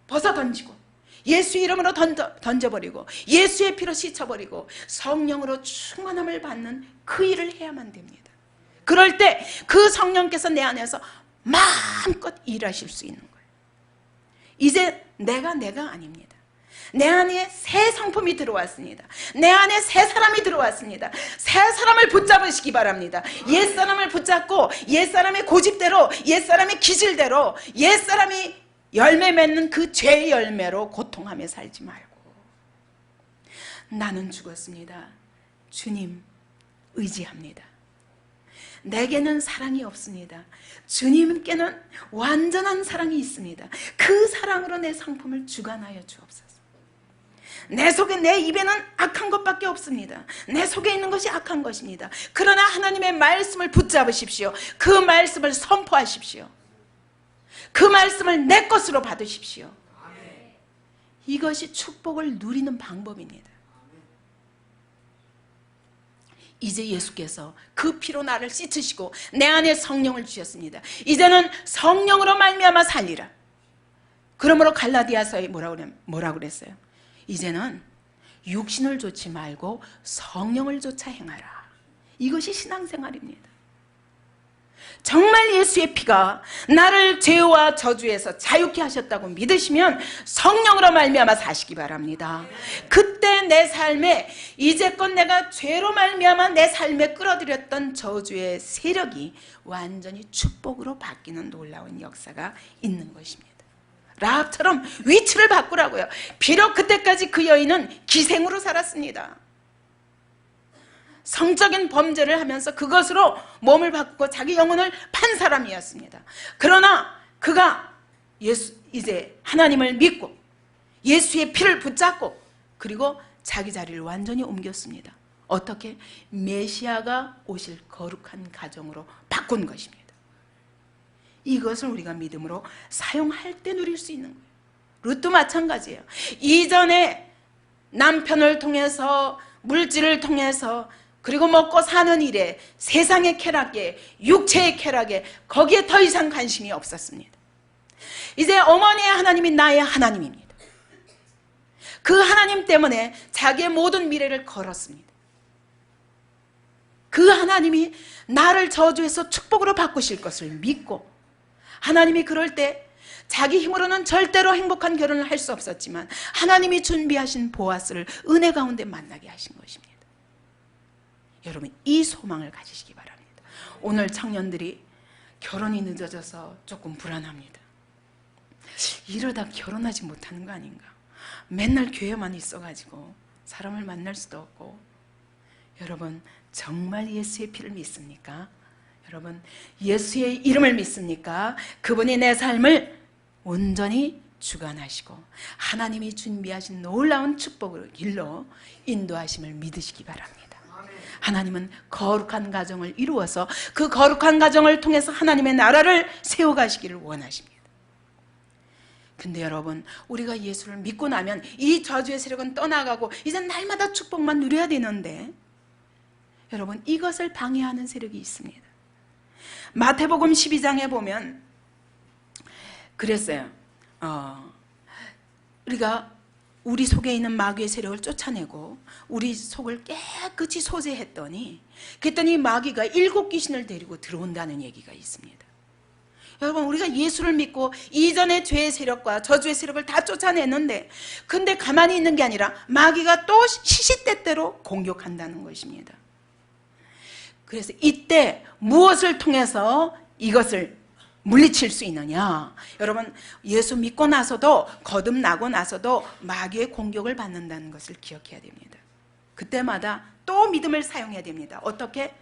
벗어 던지고 예수 이름으로 던져버리고 예수의 피로 씻어버리고 성령으로 충만함을 받는 그 일을 해야만 됩니다. 그럴 때 그 성령께서 내 안에서 마음껏 일하실 수 있는 거예요. 이제 내가 아닙니다. 내 안에 새 성품이 들어왔습니다. 내 안에 새 사람이 들어왔습니다. 새 사람을 붙잡으시기 바랍니다. 옛사람을 붙잡고 옛사람의 고집대로 옛사람의 기질대로 옛사람이 열매 맺는 그 죄의 열매로 고통하며 살지 말고 나는 죽었습니다. 주님 의지합니다. 내게는 사랑이 없습니다. 주님께는 완전한 사랑이 있습니다. 그 사랑으로 내 성품을 주관하여 주옵소서. 내 속에 내 입에는 악한 것밖에 없습니다. 내 속에 있는 것이 악한 것입니다. 그러나 하나님의 말씀을 붙잡으십시오. 그 말씀을 선포하십시오. 그 말씀을 내 것으로 받으십시오. 이것이 축복을 누리는 방법입니다. 이제 예수께서 그 피로 나를 씻으시고 내 안에 성령을 주셨습니다. 이제는 성령으로 말미암아 살리라. 그러므로 갈라디아서에 뭐라고 그랬어요? 이제는 육신을 좇지 말고 성령을 좇아 행하라. 이것이 신앙생활입니다. 정말 예수의 피가 나를 죄와 저주에서 자유케 하셨다고 믿으시면 성령으로 말미암아 사시기 바랍니다. 그때 내 삶에 이제껏 내가 죄로 말미암아 내 삶에 끌어들였던 저주의 세력이 완전히 축복으로 바뀌는 놀라운 역사가 있는 것입니다. 라합처럼 위치를 바꾸라고요. 비록 그때까지 그 여인은 기생으로 살았습니다. 성적인 범죄를 하면서 그것으로 몸을 바꾸고 자기 영혼을 판 사람이었습니다. 그러나 그가 이제 하나님을 믿고 예수의 피를 붙잡고 그리고 자기 자리를 완전히 옮겼습니다. 어떻게? 메시아가 오실 거룩한 가정으로 바꾼 것입니다. 이것을 우리가 믿음으로 사용할 때 누릴 수 있는 거예요. 룻도 마찬가지예요. 이전에 남편을 통해서 물질을 통해서 그리고 먹고 사는 일에 세상의 쾌락에 육체의 쾌락에 거기에 더 이상 관심이 없었습니다. 이제 어머니의 하나님이 나의 하나님입니다. 그 하나님 때문에 자기의 모든 미래를 걸었습니다. 그 하나님이 나를 저주해서 축복으로 바꾸실 것을 믿고 하나님이 그럴 때 자기 힘으로는 절대로 행복한 결혼을 할 수 없었지만 하나님이 준비하신 보아스를 은혜 가운데 만나게 하신 것입니다. 여러분 이 소망을 가지시기 바랍니다. 오늘 청년들이 결혼이 늦어져서 조금 불안합니다. 이러다 결혼하지 못하는 거 아닌가? 맨날 교회만 있어가지고 사람을 만날 수도 없고. 여러분 정말 예수의 피를 믿습니까? 여러분 예수의 이름을 믿습니까? 그분이 내 삶을 온전히 주관하시고 하나님이 준비하신 놀라운 축복의 길로 인도하심을 믿으시기 바랍니다. 하나님은 거룩한 가정을 이루어서 그 거룩한 가정을 통해서 하나님의 나라를 세워가시기를 원하십니다. 근데 여러분 우리가 예수를 믿고 나면 이 저주의 세력은 떠나가고 이제 날마다 축복만 누려야 되는데 여러분 이것을 방해하는 세력이 있습니다. 마태복음 12장에 보면 그랬어요. 우리가 우리 속에 있는 마귀의 세력을 쫓아내고 우리 속을 깨끗이 소재했더니 그랬더니 마귀가 7 귀신을 데리고 들어온다는 얘기가 있습니다. 여러분 우리가 예수를 믿고 이전의 죄의 세력과 저주의 세력을 다 쫓아냈는데 근데 가만히 있는 게 아니라 마귀가 또 시시때때로 공격한다는 것입니다. 그래서 이때 무엇을 통해서 이것을 물리칠 수 있느냐? 여러분 예수 믿고 나서도 거듭나고 나서도 마귀의 공격을 받는다는 것을 기억해야 됩니다. 그때마다 또 믿음을 사용해야 됩니다. 어떻게?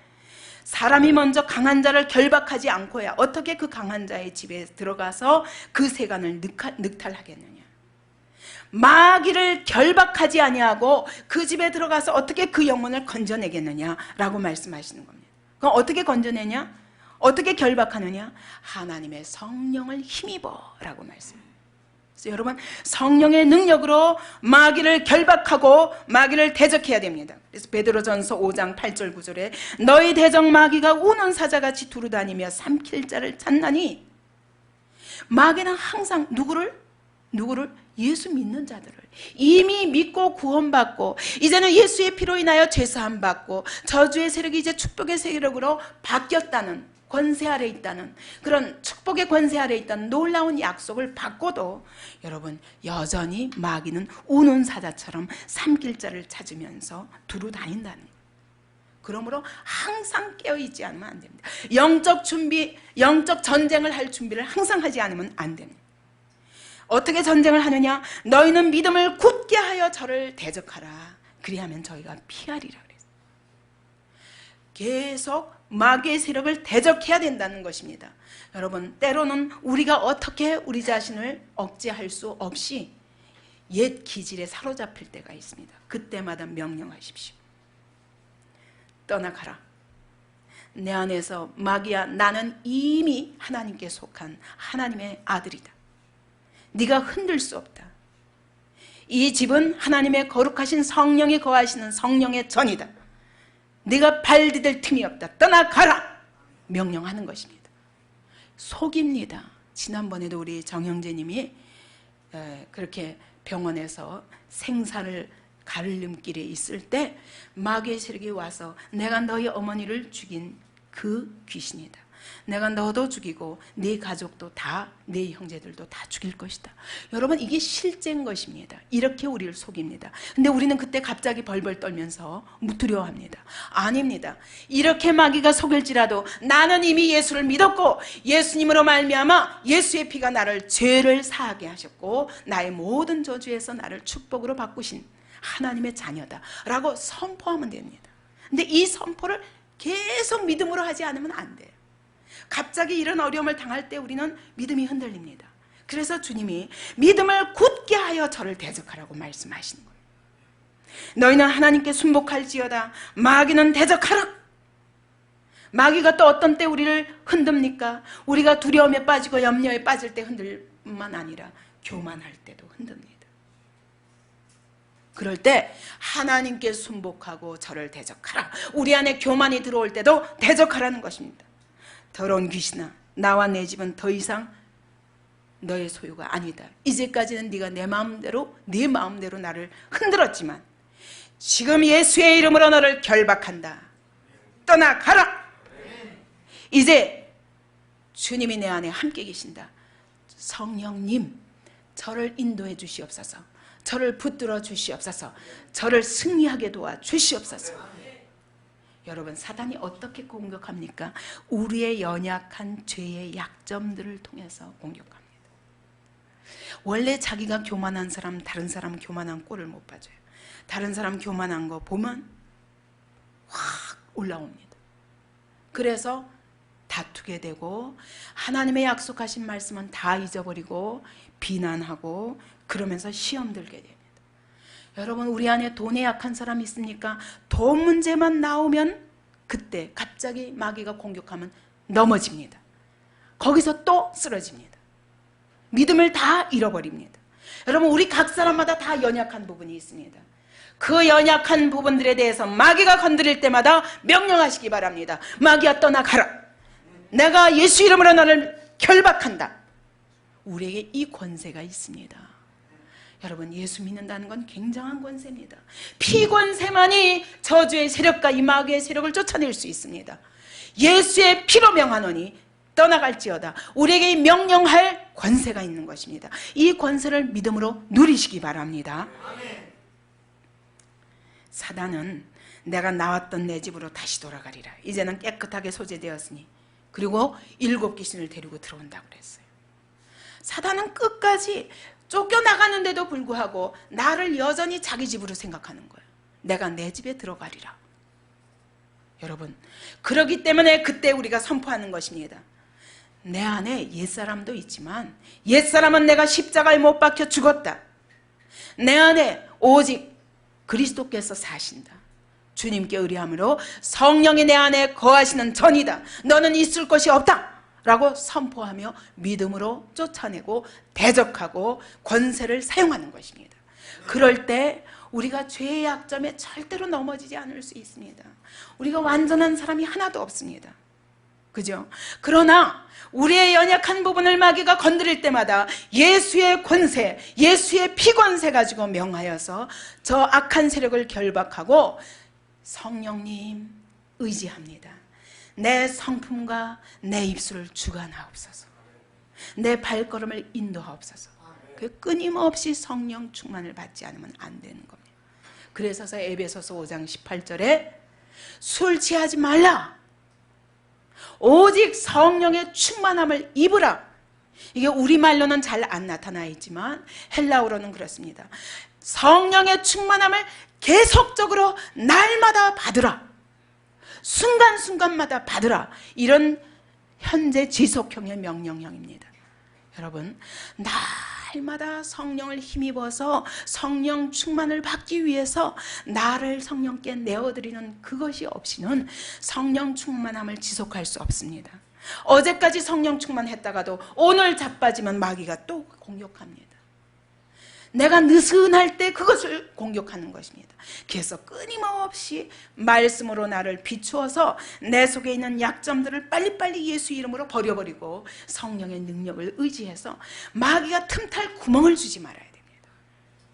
사람이 먼저 강한 자를 결박하지 않고야 어떻게 그 강한 자의 집에 들어가서 그 세간을 늑탈하겠느냐? 마귀를 결박하지 아니하고 그 집에 들어가서 어떻게 그 영혼을 건져내겠느냐라고 말씀하시는 겁니다. 그럼 어떻게 건져내냐? 어떻게 결박하느냐? 하나님의 성령을 힘입어 라고 말씀합니다. 그래서 여러분, 성령의 능력으로 마귀를 결박하고 마귀를 대적해야 됩니다. 그래서 베드로전서 5장 8절 9절에 너희 대적 마귀가 우는 사자같이 두루다니며 삼킬 자를 찾나니, 마귀는 항상 누구를? 예수 믿는 자들을, 이미 믿고 구원받고 이제는 예수의 피로 인하여 죄사함 받고 저주의 세력이 이제 축복의 세력으로 바뀌었다는, 권세 아래 있다는, 그런 축복의 권세 아래 있다는 놀라운 약속을 받고도 여러분, 여전히 마귀는 우는 사자처럼 삼킬 자를 찾으면서 두루 다닌다는 거예요. 그러므로 항상 깨어있지 않으면 안 됩니다. 영적 준비, 영적 전쟁을 할 준비를 항상 하지 않으면 안 됩니다. 어떻게 전쟁을 하느냐? 너희는 믿음을 굳게 하여 저를 대적하라. 그리하면 저희가 피하리라 그랬어요. 계속 마귀의 세력을 대적해야 된다는 것입니다. 여러분, 때로는 우리가 어떻게 우리 자신을 억제할 수 없이 옛 기질에 사로잡힐 때가 있습니다. 그때마다 명령하십시오. 떠나가라. 내 안에서 마귀야, 나는 이미 하나님께 속한 하나님의 아들이다. 네가 흔들 수 없다. 이 집은 하나님의 거룩하신 성령이 거하시는 성령의 전이다. 네가 발 디딜 틈이 없다. 떠나가라. 명령하는 것입니다. 속입니다. 지난번에도 우리 정형제님이 그렇게 병원에서 생사를 가르림길에 있을 때 마귀의 세력이 와서 내가 너희 어머니를 죽인 그 귀신이다. 내가 너도 죽이고 네 가족도 다, 네 형제들도 다 죽일 것이다. 여러분, 이게 실제인 것입니다. 이렇게 우리를 속입니다. 근데 우리는 그때 갑자기 벌벌 떨면서 두려워합니다. 아닙니다. 이렇게 마귀가 속일지라도 나는 이미 예수를 믿었고 예수님으로 말미암아 예수의 피가 나를 죄를 사하게 하셨고 나의 모든 저주에서 나를 축복으로 바꾸신 하나님의 자녀다 라고 선포하면 됩니다. 근데 이 선포를 계속 믿음으로 하지 않으면 안 돼요. 갑자기 이런 어려움을 당할 때 우리는 믿음이 흔들립니다. 그래서 주님이 믿음을 굳게 하여 저를 대적하라고 말씀하시는 거예요. 너희는 하나님께 순복할지어다. 마귀는 대적하라. 마귀가 또 어떤 때 우리를 흔듭니까? 우리가 두려움에 빠지고 염려에 빠질 때 흔들 뿐만 아니라 교만할 때도 흔듭니다. 그럴 때 하나님께 순복하고 저를 대적하라. 우리 안에 교만이 들어올 때도 대적하라는 것입니다. 더러운 귀신아, 나와 내 집은 더 이상 너의 소유가 아니다. 이제까지는 네가 내 마음대로 나를 흔들었지만 지금 예수의 이름으로 너를 결박한다. 떠나가라. 이제 주님이 내 안에 함께 계신다. 성령님, 저를 인도해 주시옵소서. 저를 붙들어 주시옵소서. 저를 승리하게 도와 주시옵소서. 여러분, 사단이 어떻게 공격합니까? 우리의 연약한 죄의 약점들을 통해서 공격합니다. 원래 자기가 교만한 사람, 다른 사람 교만한 꼴을 못 봐줘요. 다른 사람 교만한 거 보면 확 올라옵니다. 그래서 다투게 되고 하나님의 약속하신 말씀은 다 잊어버리고 비난하고 그러면서 시험 들게 됩니다. 여러분, 우리 안에 돈에 약한 사람 있습니까? 돈 문제만 나오면 그때 갑자기 마귀가 공격하면 넘어집니다. 거기서 또 쓰러집니다. 믿음을 다 잃어버립니다. 여러분, 우리 각 사람마다 다 연약한 부분이 있습니다. 그 연약한 부분들에 대해서 마귀가 건드릴 때마다 명령하시기 바랍니다. 마귀야, 떠나가라. 내가 예수 이름으로 너를 결박한다. 우리에게 이 권세가 있습니다. 여러분, 예수 믿는다는 건 굉장한 권세입니다. 피권세만이 저주의 세력과 이 마귀의 세력을 쫓아낼 수 있습니다. 예수의 피로 명하노니 떠나갈지어다. 우리에게 명령할 권세가 있는 것입니다. 이 권세를 믿음으로 누리시기 바랍니다. 사단은 내가 나왔던 내 집으로 다시 돌아가리라. 이제는 깨끗하게 소재되었으니, 그리고 7 귀신을 데리고 들어온다고 그랬어요. 사단은 끝까지 쫓겨나가는데도 불구하고 나를 여전히 자기 집으로 생각하는 거예요. 내가 내 집에 들어가리라. 여러분, 그렇기 때문에 그때 우리가 선포하는 것입니다. 내 안에 옛사람도 있지만 옛사람은 내가 십자가에 못 박혀 죽었다. 내 안에 오직 그리스도께서 사신다. 주님께 의뢰함으로 성령이 내 안에 거하시는 전이다. 너는 있을 것이 없다 라고 선포하며 믿음으로 쫓아내고 대적하고 권세를 사용하는 것입니다. 그럴 때 우리가 죄의 약점에 절대로 넘어지지 않을 수 있습니다. 우리가 완전한 사람이 하나도 없습니다. 그죠? 그러나 우리의 연약한 부분을 마귀가 건드릴 때마다 예수의 권세, 예수의 피권세 가지고 명하여서 저 악한 세력을 결박하고 성령님 의지합니다. 내 성품과 내 입술을 주관하옵소서. 내 발걸음을 인도하옵소서. 그 끊임없이 성령 충만을 받지 않으면 안 되는 겁니다. 그래서 에베소서 5장 18절에 술 취하지 말라. 오직 성령의 충만함을 입으라. 이게 우리말로는 잘 안 나타나 있지만 헬라어로는 그렇습니다. 성령의 충만함을 계속적으로 날마다 받으라. 순간순간마다 받으라. 이런 현재 지속형의 명령형입니다. 여러분, 날마다 성령을 힘입어서 성령 충만을 받기 위해서 나를 성령께 내어드리는 그것이 없이는 성령 충만함을 지속할 수 없습니다. 어제까지 성령 충만했다가도 오늘 자빠지면 마귀가 또 공격합니다. 내가 느슨할 때 그것을 공격하는 것입니다. 그래서 끊임없이 말씀으로 나를 비추어서 내 속에 있는 약점들을 빨리빨리 예수 이름으로 버려버리고 성령의 능력을 의지해서 마귀가 틈탈 구멍을 주지 말아야 됩니다.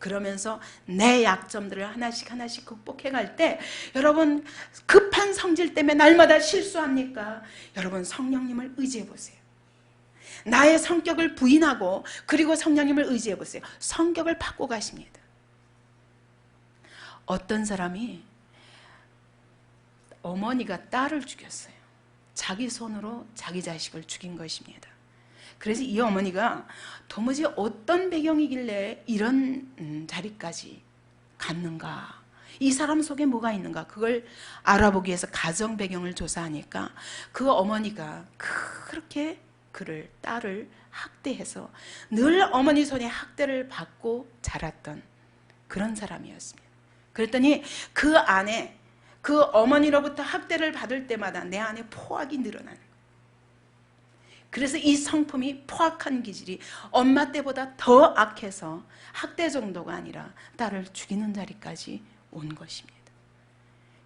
그러면서 내 약점들을 하나씩 하나씩 극복해갈 때 여러분 급한 성질 때문에 날마다 실수합니까? 여러분 성령님을 의지해 보세요. 나의 성격을 부인하고 그리고 성령님을 의지해 보세요. 성격을 바꿔 가십니다. 어떤 사람이 어머니가 딸을 죽였어요. 자기 손으로 자기 자식을 죽인 것입니다. 그래서 이 어머니가 도무지 어떤 배경이길래 이런 자리까지 갔는가, 이 사람 속에 뭐가 있는가, 그걸 알아보기 위해서 가정 배경을 조사하니까 그 어머니가 그렇게 그를, 딸을 학대해서 늘 어머니 손에 학대를 받고 자랐던 그런 사람이었습니다. 그랬더니 그 안에 그 어머니로부터 학대를 받을 때마다 내 안에 포악이 늘어나는 거예요. 그래서 이 성품이 포악한 기질이 엄마 때보다 더 악해서 학대 정도가 아니라 딸을 죽이는 자리까지 온 것입니다.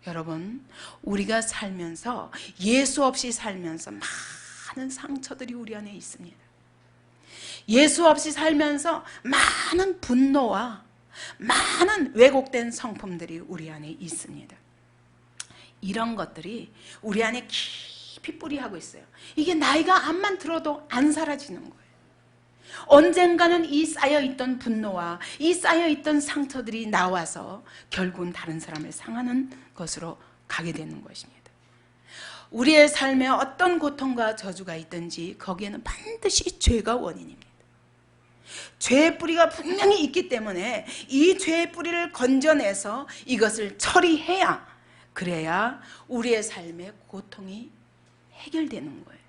여러분, 우리가 살면서 예수 없이 살면서 많은 상처들이 우리 안에 있습니다. 예수 없이 살면서 많은 분노와 많은 왜곡된 성품들이 우리 안에 있습니다. 이런 것들이 우리 안에 깊이 뿌리하고 있어요. 이게 나이가 암만 들어도 안 사라지는 거예요. 언젠가는 이 쌓여있던 분노와 이 쌓여있던 상처들이 나와서 결국은 다른 사람을 상하는 것으로 가게 되는 것입니다. 우리의 삶에 어떤 고통과 저주가 있든지 거기에는 반드시 죄가 원인입니다. 죄의 뿌리가 분명히 있기 때문에 이 죄의 뿌리를 건져내서 이것을 처리해야, 그래야 우리의 삶의 고통이 해결되는 거예요.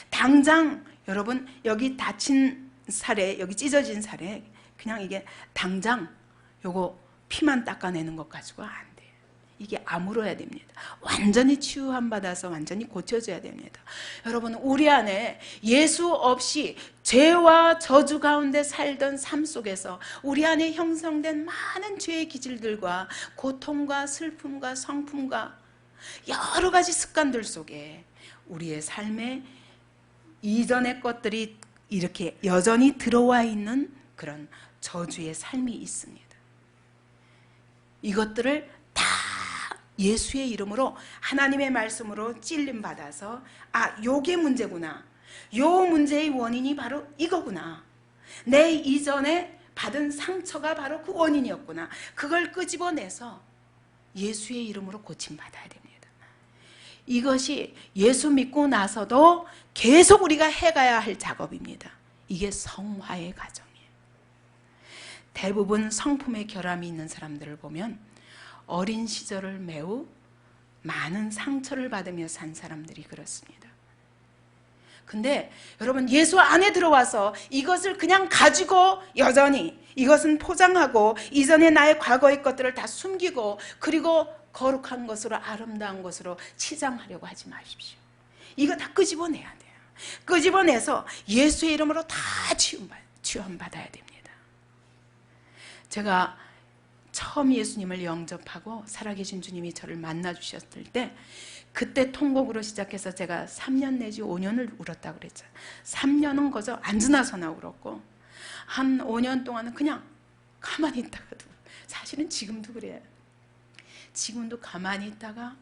당장 여러분 여기 다친 살에, 여기 찢어진 살에 그냥 이게 당장 요거 피만 닦아내는 것 가지고 안 돼요. 이게 아물어야 됩니다. 완전히 치유함 받아서 완전히 고쳐져야 됩니다. 여러분, 우리 안에 예수 없이 죄와 저주 가운데 살던 삶 속에서 우리 안에 형성된 많은 죄의 기질들과 고통과 슬픔과 성품과 여러 가지 습관들 속에 우리의 삶에 이전의 것들이 이렇게 여전히 들어와 있는 그런 저주의 삶이 있습니다. 이것들을 다 예수의 이름으로, 하나님의 말씀으로 찔림 받아서, 아, 요게 문제구나, 요 문제의 원인이 바로 이거구나, 내 이전에 받은 상처가 바로 그 원인이었구나, 그걸 끄집어내서 예수의 이름으로 고침받아야 됩니다. 이것이 예수 믿고 나서도 계속 우리가 해가야 할 작업입니다. 이게 성화의 과정이에요. 대부분 성품의 결함이 있는 사람들을 보면 어린 시절을 매우 많은 상처를 받으며 산 사람들이 그렇습니다. 근데 여러분, 예수 안에 들어와서 이것을 그냥 가지고 여전히 이것은 포장하고 이전에 나의 과거의 것들을 다 숨기고 그리고 거룩한 것으로, 아름다운 것으로 치장하려고 하지 마십시오. 이거 다 끄집어내야 돼요. 끄집어내서 예수의 이름으로 다 치유받아야 됩니다. 제가 처음 예수님을 영접하고 살아계신 주님이 저를 만나주셨을 때 그때 통곡으로 시작해서 제가 3년 내지 5년을 울었다고 그랬죠. 3년은 거저 앉으나서나 울었고 한 5년 동안은 그냥 가만히 있다가도, 사실은 지금도 그래요. 지금도 가만히 있다가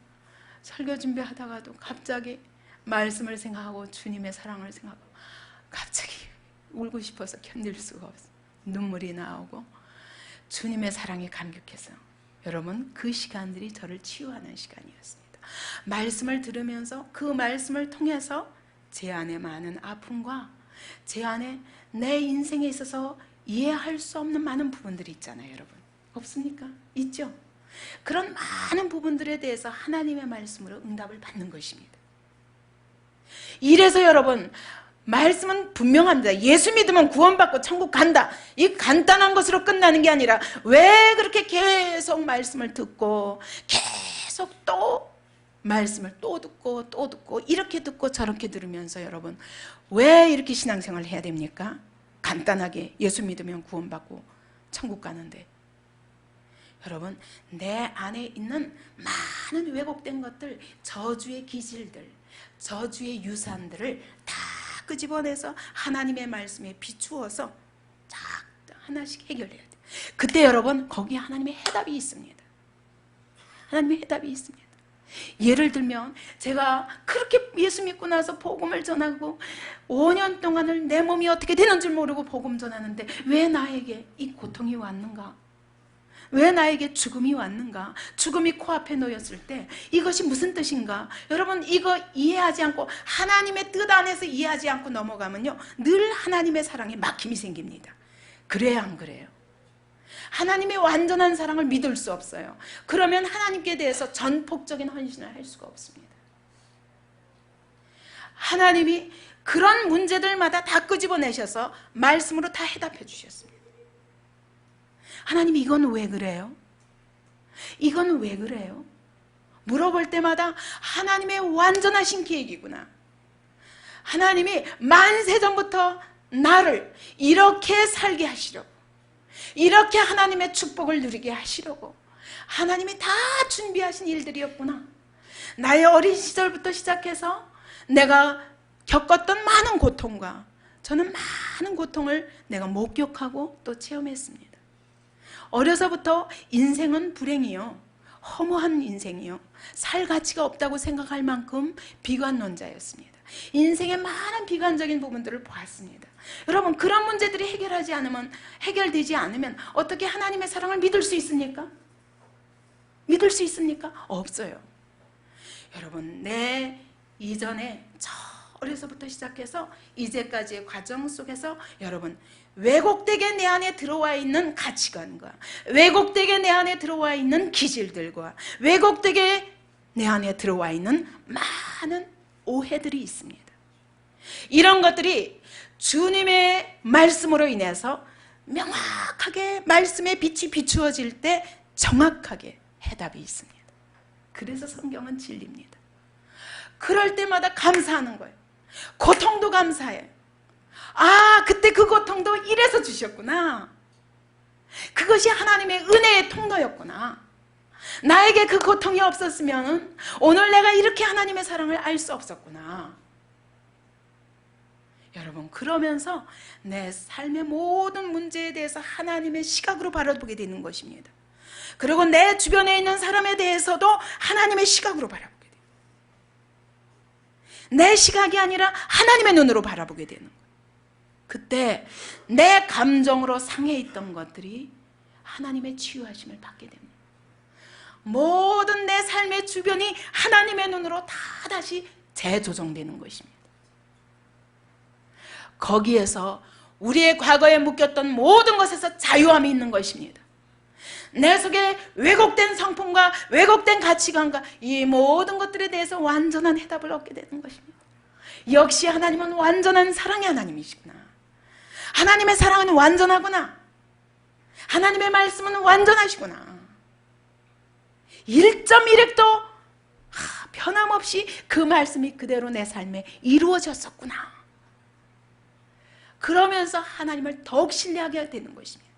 설교 준비하다가도 갑자기 말씀을 생각하고 주님의 사랑을 생각하고 갑자기 울고 싶어서 견딜 수가 없어요. 눈물이 나오고 주님의 사랑이 감격해서, 여러분 그 시간들이 저를 치유하는 시간이었습니다. 말씀을 들으면서 그 말씀을 통해서 제 안에 많은 아픔과 제 안에 내 인생에 있어서 이해할 수 없는 많은 부분들이 있잖아요. 여러분 없습니까? 있죠? 그런 많은 부분들에 대해서 하나님의 말씀으로 응답을 받는 것입니다. 이래서 여러분 말씀은 분명합니다. 예수 믿으면 구원받고 천국 간다. 이 간단한 것으로 끝나는 게 아니라 왜 그렇게 계속 말씀을 듣고 계속 또 말씀을 또 듣고 이렇게 듣고 저렇게 들으면서 여러분 왜 이렇게 신앙생활을 해야 됩니까? 간단하게 예수 믿으면 구원받고 천국 가는데, 여러분 내 안에 있는 많은 왜곡된 것들, 저주의 기질들, 저주의 유산들을 다 끄집어내서 하나님의 말씀에 비추어서 쫙 하나씩 해결해야 돼요. 그때 여러분 거기에 하나님의 해답이 있습니다. 하나님의 해답이 있습니다. 예를 들면 제가 그렇게 예수 믿고 나서 복음을 전하고 5년 동안을 내 몸이 어떻게 되는 줄 모르고 복음 전하는데 왜 나에게 이 고통이 왔는가? 왜 나에게 죽음이 왔는가? 죽음이 코앞에 놓였을 때 이것이 무슨 뜻인가? 여러분 이거 이해하지 않고, 하나님의 뜻 안에서 이해하지 않고 넘어가면요 늘 하나님의 사랑에 막힘이 생깁니다. 그래야 안 그래요? 하나님의 완전한 사랑을 믿을 수 없어요. 그러면 하나님께 대해서 전폭적인 헌신을 할 수가 없습니다. 하나님이 그런 문제들마다 다 끄집어내셔서 말씀으로 다 해답해 주셨습니다. 하나님 이건 왜 그래요? 이건 왜 그래요? 물어볼 때마다 하나님의 완전하신 계획이구나. 하나님이 만세전부터 나를 이렇게 살게 하시려고, 이렇게 하나님의 축복을 누리게 하시려고 하나님이 다 준비하신 일들이었구나. 나의 어린 시절부터 시작해서 내가 겪었던 많은 고통과, 저는 많은 고통을 내가 목격하고 또 체험했습니다. 어려서부터 인생은 불행이요, 허무한 인생이요, 살 가치가 없다고 생각할 만큼 비관론자였습니다. 인생의 많은 비관적인 부분들을 보았습니다. 여러분 그런 문제들이 해결되지 않으면 어떻게 하나님의 사랑을 믿을 수 있습니까? 믿을 수 있습니까? 없어요. 여러분 내 이전에 저 어려서부터 시작해서 이제까지의 과정 속에서 여러분 왜곡되게 내 안에 들어와 있는 가치관과, 왜곡되게 내 안에 들어와 있는 기질들과, 왜곡되게 내 안에 들어와 있는 많은 오해들이 있습니다. 이런 것들이 주님의 말씀으로 인해서 명확하게 말씀의 빛이 비추어질 때 정확하게 해답이 있습니다. 그래서 성경은 진리입니다. 그럴 때마다 감사하는 거예요. 고통도 감사해. 아, 그때 그 고통도 이래서 주셨구나. 그것이 하나님의 은혜의 통로였구나. 나에게 그 고통이 없었으면 오늘 내가 이렇게 하나님의 사랑을 알 수 없었구나. 여러분 그러면서 내 삶의 모든 문제에 대해서 하나님의 시각으로 바라보게 되는 것입니다. 그리고 내 주변에 있는 사람에 대해서도 하나님의 시각으로 바라보게 돼요. 내 시각이 아니라 하나님의 눈으로 바라보게 되는 거예요. 그때 내 감정으로 상해 있던 것들이 하나님의 치유하심을 받게 됩니다. 모든 내 삶의 주변이 하나님의 눈으로 다 다시 재조정되는 것입니다. 거기에서 우리의 과거에 묶였던 모든 것에서 자유함이 있는 것입니다. 내 속에 왜곡된 성품과 왜곡된 가치관과 이 모든 것들에 대해서 완전한 해답을 얻게 되는 것입니다. 역시 하나님은 완전한 사랑의 하나님이시구나. 하나님의 사랑은 완전하구나. 하나님의 말씀은 완전하시구나. 1.1획도 변함없이 그 말씀이 그대로 내 삶에 이루어졌었구나. 그러면서 하나님을 더욱 신뢰하게 되는 것입니다.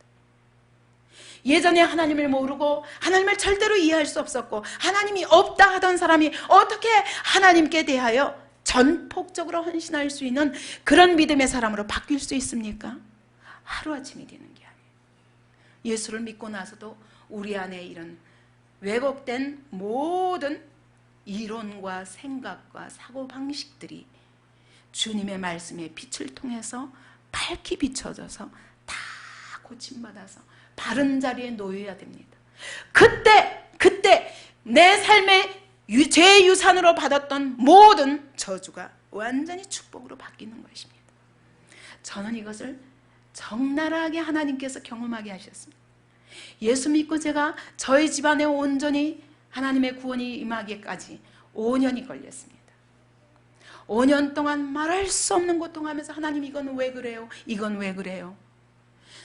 예전에 하나님을 모르고 하나님을 절대로 이해할 수 없었고 하나님이 없다 하던 사람이 어떻게 하나님께 대하여 전폭적으로 헌신할 수 있는 그런 믿음의 사람으로 바뀔 수 있습니까? 하루아침이 되는 게 아니에요. 예수를 믿고 나서도 우리 안에 이런 왜곡된 모든 이론과 생각과 사고방식들이 주님의 말씀의 빛을 통해서 밝히 비춰져서 다 고침받아서 바른 자리에 놓여야 됩니다. 그때 내 삶의 제 유산으로 받았던 모든 저주가 완전히 축복으로 바뀌는 것입니다. 저는 이것을 적나라하게 하나님께서 경험하게 하셨습니다. 예수 믿고 제가 저희 집안에 온전히 하나님의 구원이 임하기까지 5년이 걸렸습니다. 5년 동안 말할 수 없는 고통하면서 하나님 이건 왜 그래요? 이건 왜 그래요?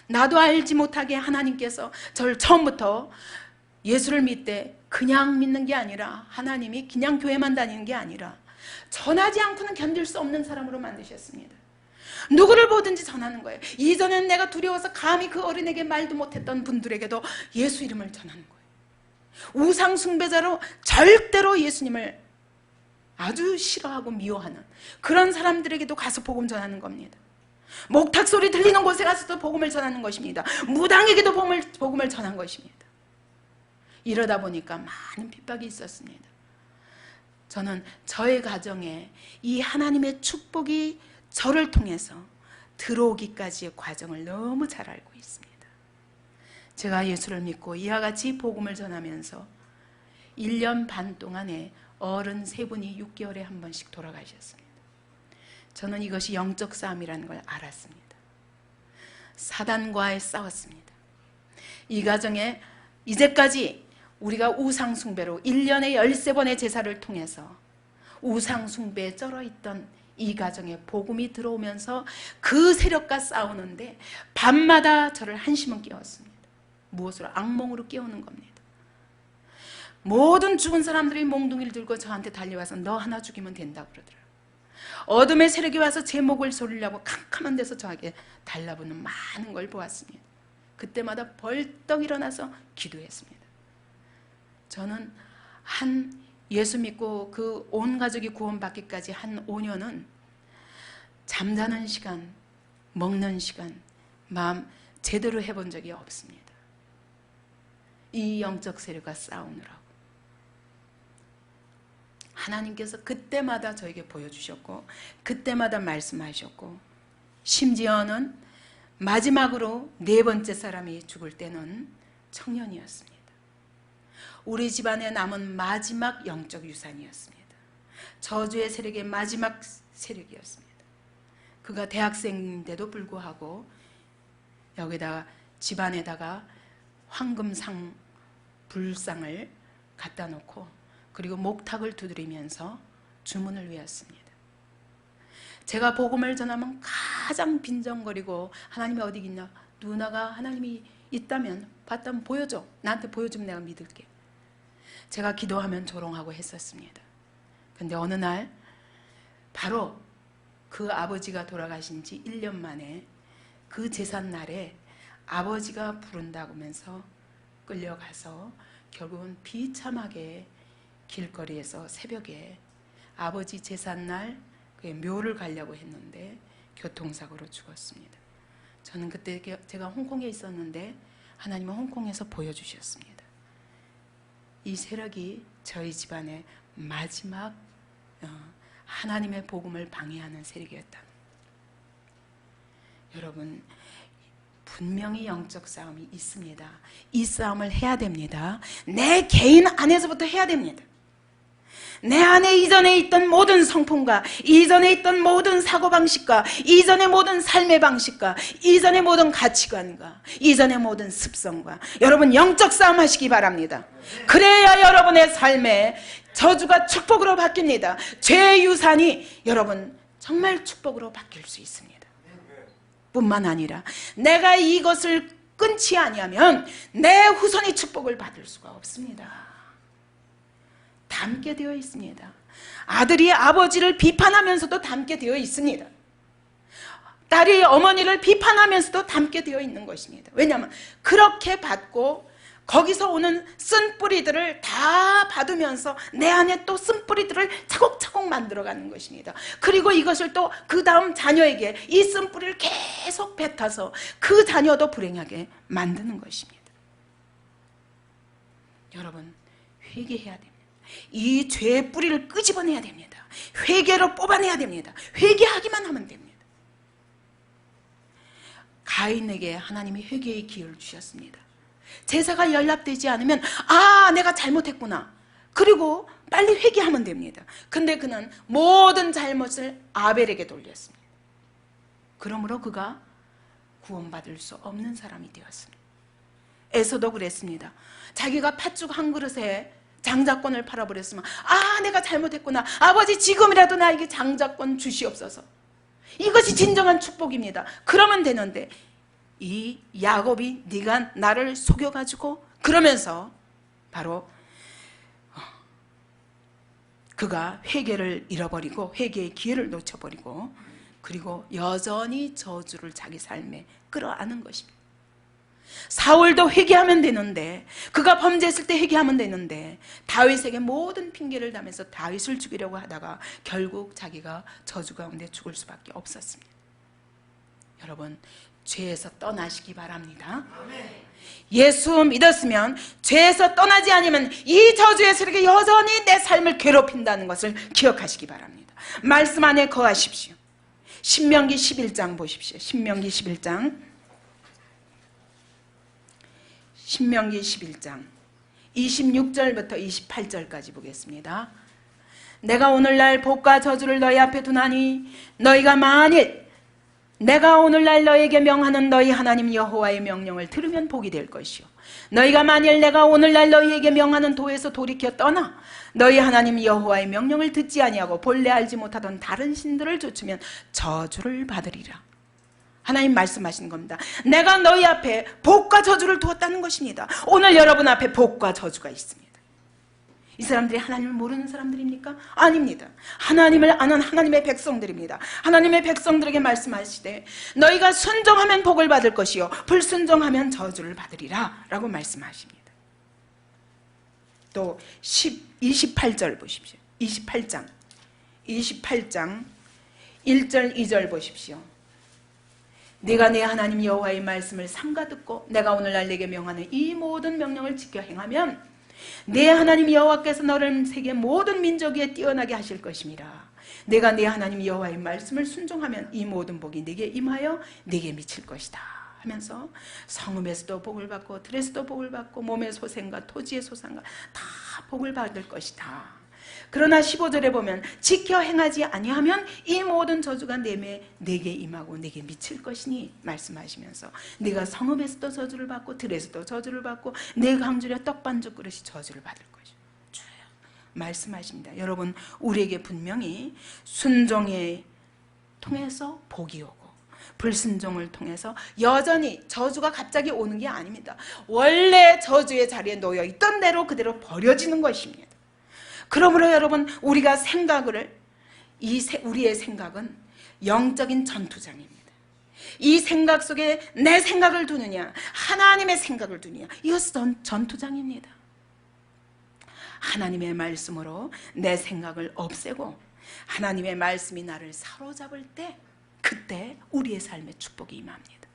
나도 알지 못하게 하나님께서 저를 처음부터 예수를 믿되 그냥 믿는 게 아니라 하나님이 그냥 교회만 다니는 게 아니라 전하지 않고는 견딜 수 없는 사람으로 만드셨습니다. 누구를 보든지 전하는 거예요. 이전엔 내가 두려워서 감히 그 어린에게 말도 못했던 분들에게도 예수 이름을 전하는 거예요. 우상 숭배자로 절대로 예수님을 아주 싫어하고 미워하는 그런 사람들에게도 가서 복음 전하는 겁니다. 목탁 소리 들리는 곳에 가서도 복음을 전하는 것입니다. 무당에게도 복음을 전한 것입니다. 이러다 보니까 많은 핍박이 있었습니다. 저는 저의 가정에 이 하나님의 축복이 저를 통해서 들어오기까지의 과정을 너무 잘 알고 있습니다. 제가 예수를 믿고 이와 같이 복음을 전하면서 1년 반 동안에 어른 3분이 6개월에 한 번씩 돌아가셨습니다. 저는 이것이 영적 싸움이라는 걸 알았습니다. 사단과의 싸웠습니다. 이 가정에 이제까지 우리가 우상숭배로 1년에 13번의 제사를 통해서 우상숭배에 쩔어있던 이 가정에 복음이 들어오면서 그 세력과 싸우는데 밤마다 저를 한심은 깨웠습니다. 무엇으로? 악몽으로 깨우는 겁니다. 모든 죽은 사람들이 몽둥이를 들고 저한테 달려와서 너 하나 죽이면 된다 그러더라고요. 어둠의 세력이 와서 제 목을 조르려고 캄캄한 데서 저에게 달라붙는 많은 걸 보았습니다. 그때마다 벌떡 일어나서 기도했습니다. 저는 예수 믿고 그 온 가족이 구원받기까지 한 5년은 잠자는 시간, 먹는 시간, 마음 제대로 해본 적이 없습니다. 이 영적 세력과 싸우느라고. 하나님께서 그때마다 저에게 보여주셨고 그때마다 말씀하셨고 심지어는 마지막으로 4번째 사람이 죽을 때는 청년이었습니다. 우리 집안에 남은 마지막 영적 유산이었습니다. 저주의 세력의 마지막 세력이었습니다. 그가 대학생인데도 불구하고 여기다가 집안에다가 황금상 불상을 갖다 놓고 그리고 목탁을 두드리면서 주문을 외웠습니다. 제가 복음을 전하면 가장 빈정거리고 하나님이 어디 있냐? 누나가 하나님이 있다면 봤다면 보여줘. 나한테 보여주면 내가 믿을게. 제가 기도하면 조롱하고 했었습니다. 그런데 어느 날 바로 그 아버지가 돌아가신 지 1년 만에 그 제삿날에 아버지가 부른다고 하면서 끌려가서 결국은 비참하게 길거리에서 새벽에 아버지 제삿날 묘를 가려고 했는데 교통사고로 죽었습니다. 저는 그때 제가 홍콩에 있었는데 하나님은 홍콩에서 보여주셨습니다. 이 세력이 저희 집안의 마지막 하나님의 복음을 방해하는 세력이었다. 여러분 분명히 영적 싸움이 있습니다. 이 싸움을 해야 됩니다. 내 개인 안에서부터 해야 됩니다. 내 안에 이전에 있던 모든 성품과 이전에 있던 모든 사고방식과 이전의 모든 삶의 방식과 이전의 모든 가치관과 이전의 모든 습성과 여러분 영적 싸움 하시기 바랍니다. 그래야 여러분의 삶에 저주가 축복으로 바뀝니다. 죄의 유산이 여러분 정말 축복으로 바뀔 수 있습니다. 뿐만 아니라 내가 이것을 끊지 아니하면 내 후손이 축복을 받을 수가 없습니다. 담게 되어 있습니다. 아들이 아버지를 비판하면서도 담게 되어 있습니다. 딸이 어머니를 비판하면서도 담게 되어 있는 것입니다. 왜냐하면 그렇게 받고 거기서 오는 쓴뿌리들을 다 받으면서 내 안에 또 쓴뿌리들을 차곡차곡 만들어가는 것입니다. 그리고 이것을 또 그 다음 자녀에게 이 쓴뿌리를 계속 뱉어서 그 자녀도 불행하게 만드는 것입니다. 여러분, 회개해야 됩니다. 이 죄의 뿌리를 끄집어내야 됩니다. 회개로 뽑아내야 됩니다. 회개하기만 하면 됩니다. 가인에게 하나님이 회개의 기회를 주셨습니다. 제사가 연락되지 않으면 내가 잘못했구나. 그리고 빨리 회개하면 됩니다. 근데 그는 모든 잘못을 아벨에게 돌렸습니다. 그러므로 그가 구원받을 수 없는 사람이 되었습니다. 에서도 그랬습니다. 자기가 팥죽 한 그릇에 장자권을 팔아버렸으면 내가 잘못했구나. 아버지 지금이라도 나에게 장자권 주시옵소서. 이것이 진정한 축복입니다. 그러면 되는데 이 야곱이 네가 나를 속여가지고 그러면서 바로 그가 회개를 잃어버리고 회개의 기회를 놓쳐버리고 그리고 여전히 저주를 자기 삶에 끌어안은 것입니다. 사울도 회개하면 되는데 그가 범죄했을 때 회개하면 되는데 다윗에게 모든 핑계를 대면서 다윗을 죽이려고 하다가 결국 자기가 저주 가운데 죽을 수밖에 없었습니다. 여러분, 죄에서 떠나시기 바랍니다. 예수 믿었으면 죄에서 떠나지 않으면 이 저주의 세력이 여전히 내 삶을 괴롭힌다는 것을 기억하시기 바랍니다. 말씀 안에 거하십시오. 신명기 11장 보십시오. 신명기 11장 26절부터 28절까지 보겠습니다. 내가 오늘날 복과 저주를 너희 앞에 두나니 너희가 만일 내가 오늘날 너희에게 명하는 너희 하나님 여호와의 명령을 들으면 복이 될 것이요 너희가 만일 내가 오늘날 너희에게 명하는 도에서 돌이켜 떠나 너희 하나님 여호와의 명령을 듣지 아니하고 본래 알지 못하던 다른 신들을 좇으면 저주를 받으리라. 하나님 말씀하시는 겁니다. 내가 너희 앞에 복과 저주를 두었다는 것입니다. 오늘 여러분 앞에 복과 저주가 있습니다. 이 사람들이 하나님을 모르는 사람들입니까? 아닙니다. 하나님을 아는 하나님의 백성들입니다. 하나님의 백성들에게 말씀하시되 너희가 순종하면 복을 받을 것이요 불순종하면 저주를 받으리라 라고 말씀하십니다. 또 28절 보십시오. 28장 1절 2절 보십시오. 네가 내 하나님 여호와의 말씀을 삼가 듣고 내가 오늘날 내게 명하는 이 모든 명령을 지켜 행하면 내 하나님 여호와께서 너를 세계 모든 민족 위에 뛰어나게 하실 것임이라. 내가 내 하나님 여호와의 말씀을 순종하면 이 모든 복이 네게 임하여 네게 미칠 것이다 하면서 성읍에서도 복을 받고 들에서도 복을 받고 몸의 소생과 토지의 소산과 다 복을 받을 것이다. 그러나 15절에 보면 지켜 행하지 아니하면 이 모든 저주가 내게 임하고 내게 미칠 것이니 말씀하시면서 네가 성읍에서도 저주를 받고 들에서도 저주를 받고 내 강주려 떡반죽 그릇이 저주를 받을 것이다. 말씀하십니다. 여러분, 우리에게 분명히 순종에 통해서 복이 오고 불순종을 통해서 여전히 저주가 갑자기 오는 게 아닙니다. 원래 저주의 자리에 놓여 있던 대로 그대로 버려지는 것입니다. 그러므로 여러분, 우리가 우리의 생각은 영적인 전투장입니다. 이 생각 속에 내 생각을 두느냐 하나님의 생각을 두느냐, 이것은 전투장입니다. 하나님의 말씀으로 내 생각을 없애고 하나님의 말씀이 나를 사로잡을 때 그때 우리의 삶에 축복이 임합니다.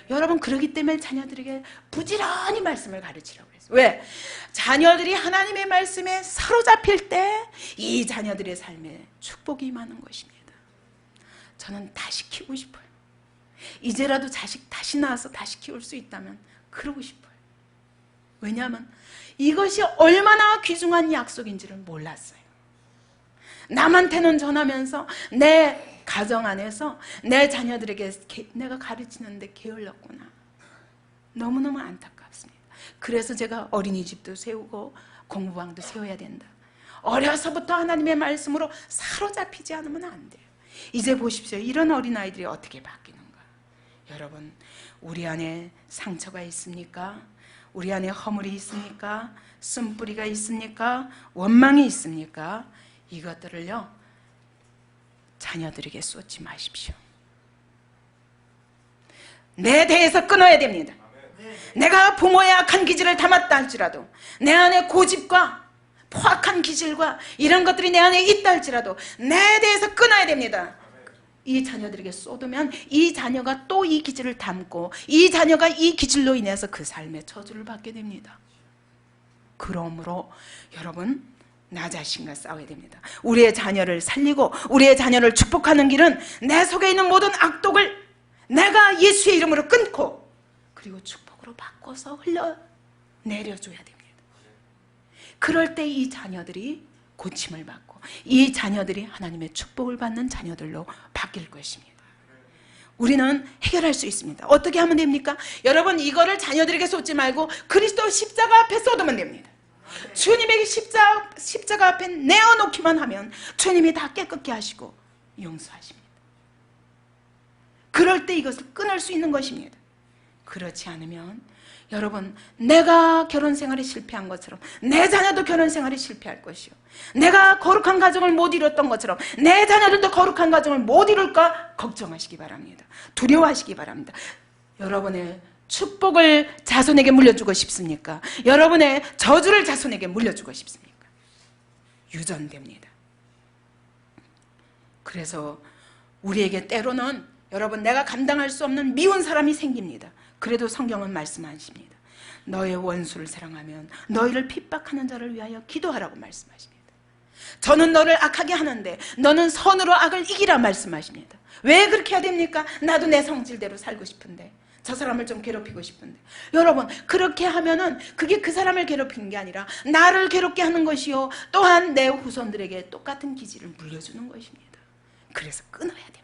여러분, 그렇기 때문에 자녀들에게 부지런히 말씀을 가르치라고 그랬어요. 왜? 자녀들이 하나님의 말씀에 사로잡힐 때 이 자녀들의 삶에 축복이 임하는 것입니다. 저는 다시 키우고 싶어요. 이제라도 자식 다시 낳아서 다시 키울 수 있다면 그러고 싶어요. 왜냐하면 이것이 얼마나 귀중한 약속인지를 몰랐어요. 남한테는 전하면서 내 가정 안에서 내 자녀들에게 내가 가르치는데 게을렀구나. 너무너무 안타깝습니다. 그래서 제가 어린이집도 세우고 공부방도 세워야 된다. 어려서부터 하나님의 말씀으로 사로잡히지 않으면 안 돼요. 이제 보십시오. 이런 어린아이들이 어떻게 바뀌는가. 여러분, 우리 안에 상처가 있습니까? 우리 안에 허물이 있습니까? 쓴뿌리가 있습니까? 원망이 있습니까? 이것들을요, 자녀들에게 쏟지 마십시오. 내 대해서 끊어야 됩니다. 내가 부모의 악한 기질을 담았다 할지라도, 내 안에 고집과 포악한 기질과 이런 것들이 내 안에 있다 할지라도 내 대해서 끊어야 됩니다. 이 자녀들에게 쏟으면 이 자녀가 또 이 기질을 담고 이 자녀가 이 기질로 인해서 그 삶의 저주를 받게 됩니다. 그러므로 여러분, 나 자신과 싸워야 됩니다. 우리의 자녀를 살리고 우리의 자녀를 축복하는 길은 내 속에 있는 모든 악독을 내가 예수의 이름으로 끊고 그리고 축복으로 바꿔서 흘려내려줘야 됩니다. 그럴 때 이 자녀들이 고침을 받고 이 자녀들이 하나님의 축복을 받는 자녀들로 바뀔 것입니다. 우리는 해결할 수 있습니다. 어떻게 하면 됩니까? 여러분, 이거를 자녀들에게 쏟지 말고 그리스도 십자가 앞에 쏟으면 됩니다. 주님에게 십자가 앞에 내어놓기만 하면 주님이 다 깨끗게 하시고 용서하십니다. 그럴 때 이것을 끊을 수 있는 것입니다. 그렇지 않으면 여러분, 내가 결혼 생활에 실패한 것처럼 내 자녀도 결혼 생활에 실패할 것이요, 내가 거룩한 가정을 못 이뤘던 것처럼 내 자녀들도 거룩한 가정을 못 이룰까 걱정하시기 바랍니다. 두려워하시기 바랍니다. 여러분의 축복을 자손에게 물려주고 싶습니까? 여러분의 저주를 자손에게 물려주고 싶습니까? 유전됩니다. 그래서 우리에게 때로는 여러분, 내가 감당할 수 없는 미운 사람이 생깁니다. 그래도 성경은 말씀하십니다. 너의 원수를 사랑하면 너희를 핍박하는 자를 위하여 기도하라고 말씀하십니다. 저는 너를 악하게 하는데 너는 선으로 악을 이기라 말씀하십니다. 왜 그렇게 해야 됩니까? 나도 내 성질대로 살고 싶은데, 저 사람을 좀 괴롭히고 싶은데. 여러분, 그렇게 하면은 그게 그 사람을 괴롭히는 게 아니라 나를 괴롭게 하는 것이요, 또한 내 후손들에게 똑같은 기질을 물려주는 것입니다. 그래서 끊어야 됩니다.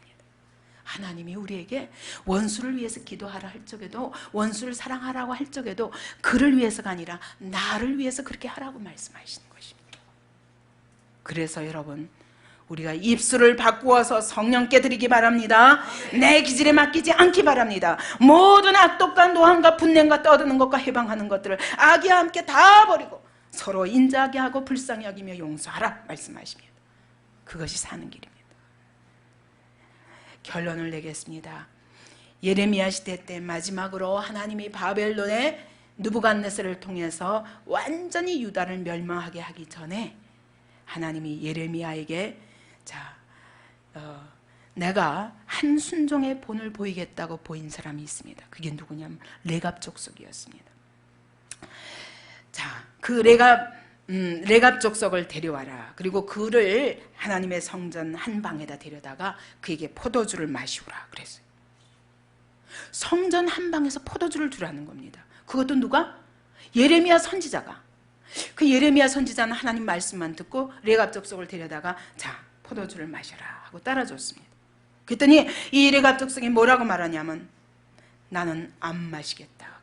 하나님이 우리에게 원수를 위해서 기도하라 할 적에도, 원수를 사랑하라고 할 적에도 그를 위해서가 아니라 나를 위해서 그렇게 하라고 말씀하시는 것입니다. 그래서 여러분, 우리가 입술을 바꾸어서 성령께 드리기 바랍니다. 내 기질에 맡기지 않기 바랍니다. 모든 악독과 노함과 분냄과 떠드는 것과 해방하는 것들을 악이와 함께 다 버리고 서로 인자하게 하고 불쌍히 여기며 용서하라 말씀하십니다. 그것이 사는 길입니다. 결론을 내겠습니다. 예레미야 시대 때 마지막으로 하나님이 바벨론의 느부갓네살을 통해서 완전히 유다를 멸망하게 하기 전에 하나님이 예레미야에게 내가 한 순종의 본을 보이겠다고 보인 사람이 있습니다. 그게 누구냐면 레갑 족속이었습니다. 그 레갑 족속을 데려와라. 그리고 그를 하나님의 성전 한 방에다 데려다가 그에게 포도주를 마시우라 그랬어요. 성전 한 방에서 포도주를 두라는 겁니다. 그것도 누가? 예레미야 선지자가. 그 예레미야 선지자는 하나님 말씀만 듣고 레갑 족속을 데려다가 포도주를 마셔라 하고 따라줬습니다. 그랬더니 이 레갑 족속이 뭐라고 말하냐면 나는 안 마시겠다.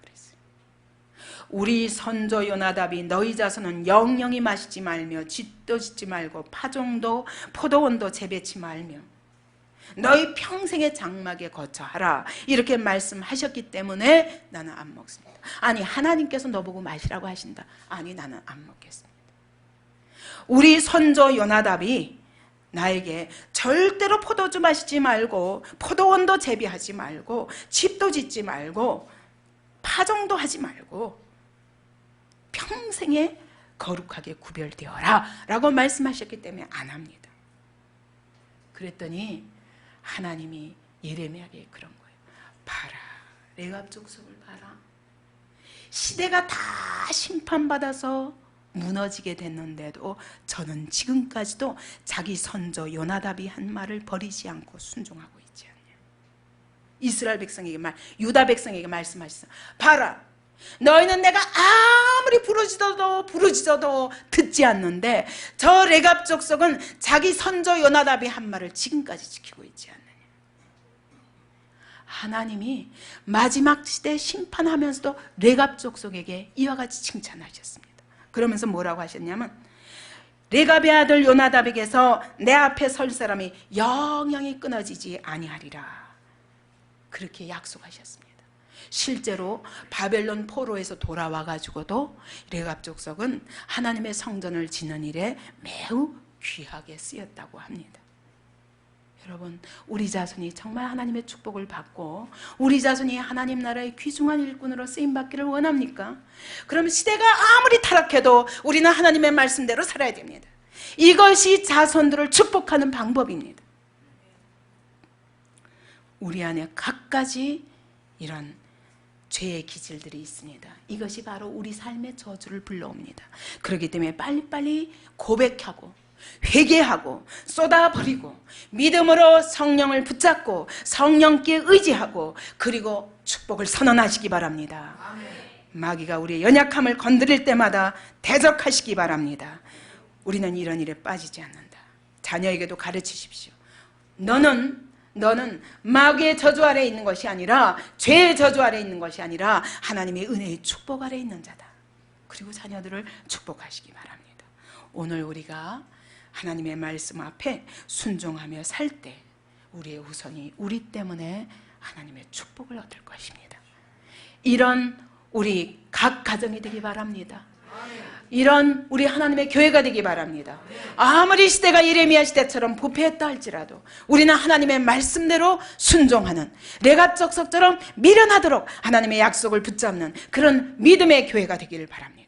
우리 선조 요나답이 너희 자손은 영영이 마시지 말며 쥐도 짓지 말고 파종도 포도원도 재배치 말며 너희 평생의 장막에 거처하라 이렇게 말씀하셨기 때문에 나는 안 먹습니다. 아니, 하나님께서 너보고 마시라고 하신다. 아니, 나는 안 먹겠습니다. 우리 선조 요나답이 나에게 절대로 포도주 마시지 말고 포도원도 재배하지 말고 집도 짓지 말고 파종도 하지 말고 평생에 거룩하게 구별되어라 라고 말씀하셨기 때문에 안 합니다. 그랬더니 하나님이 예레미야에게 그런 거예요. 봐라, 레갑 족속을 봐라. 시대가 다 심판받아서 무너지게 됐는데도 저는 지금까지도 자기 선조 요나답이 한 말을 버리지 않고 순종하고 있지 않냐. 이스라엘 백성에게 유다 백성에게 말씀하셨어요. 봐라, 너희는 내가 아무리 부르짖어도 듣지 않는데 저 레갑 족속은 자기 선조 요나답이 한 말을 지금까지 지키고 있지 않느냐. 하나님이 마지막 시대 심판하면서도 레갑 족속에게 이와 같이 칭찬하셨습니다. 그러면서 뭐라고 하셨냐면 레갑의 아들 요나답에게서 내 앞에 설 사람이 영영이 끊어지지 아니하리라 그렇게 약속하셨습니다. 실제로 바벨론 포로에서 돌아와 가지고도 레갑 족속은 하나님의 성전을 짓는 일에 매우 귀하게 쓰였다고 합니다. 여러분, 우리 자손이 정말 하나님의 축복을 받고 우리 자손이 하나님 나라의 귀중한 일꾼으로 쓰임받기를 원합니까? 그럼 시대가 아무리 타락해도 우리는 하나님의 말씀대로 살아야 됩니다. 이것이 자손들을 축복하는 방법입니다. 우리 안에 갖가지 이런 죄의 기질들이 있습니다. 이것이 바로 우리 삶의 저주를 불러옵니다. 그렇기 때문에 빨리빨리 고백하고 회개하고 쏟아버리고 믿음으로 성령을 붙잡고 성령께 의지하고 그리고 축복을 선언하시기 바랍니다. 마귀가 우리의 연약함을 건드릴 때마다 대적하시기 바랍니다. 우리는 이런 일에 빠지지 않는다. 자녀에게도 가르치십시오. 너는 마귀의 저주 아래에 있는 것이 아니라 죄의 저주 아래에 있는 것이 아니라 하나님의 은혜의 축복 아래에 있는 자다. 그리고 자녀들을 축복하시기 바랍니다. 오늘 우리가 하나님의 말씀 앞에 순종하며 살 때 우리의 후손이 우리 때문에 하나님의 축복을 얻을 것입니다. 이런 우리 각 가정이 되기 바랍니다. 이런 우리 하나님의 교회가 되기 바랍니다. 아무리 시대가 예레미야 시대처럼 부패했다 할지라도 우리는 하나님의 말씀대로 순종하는 레갑 족속처럼 미련하도록 하나님의 약속을 붙잡는 그런 믿음의 교회가 되기를 바랍니다.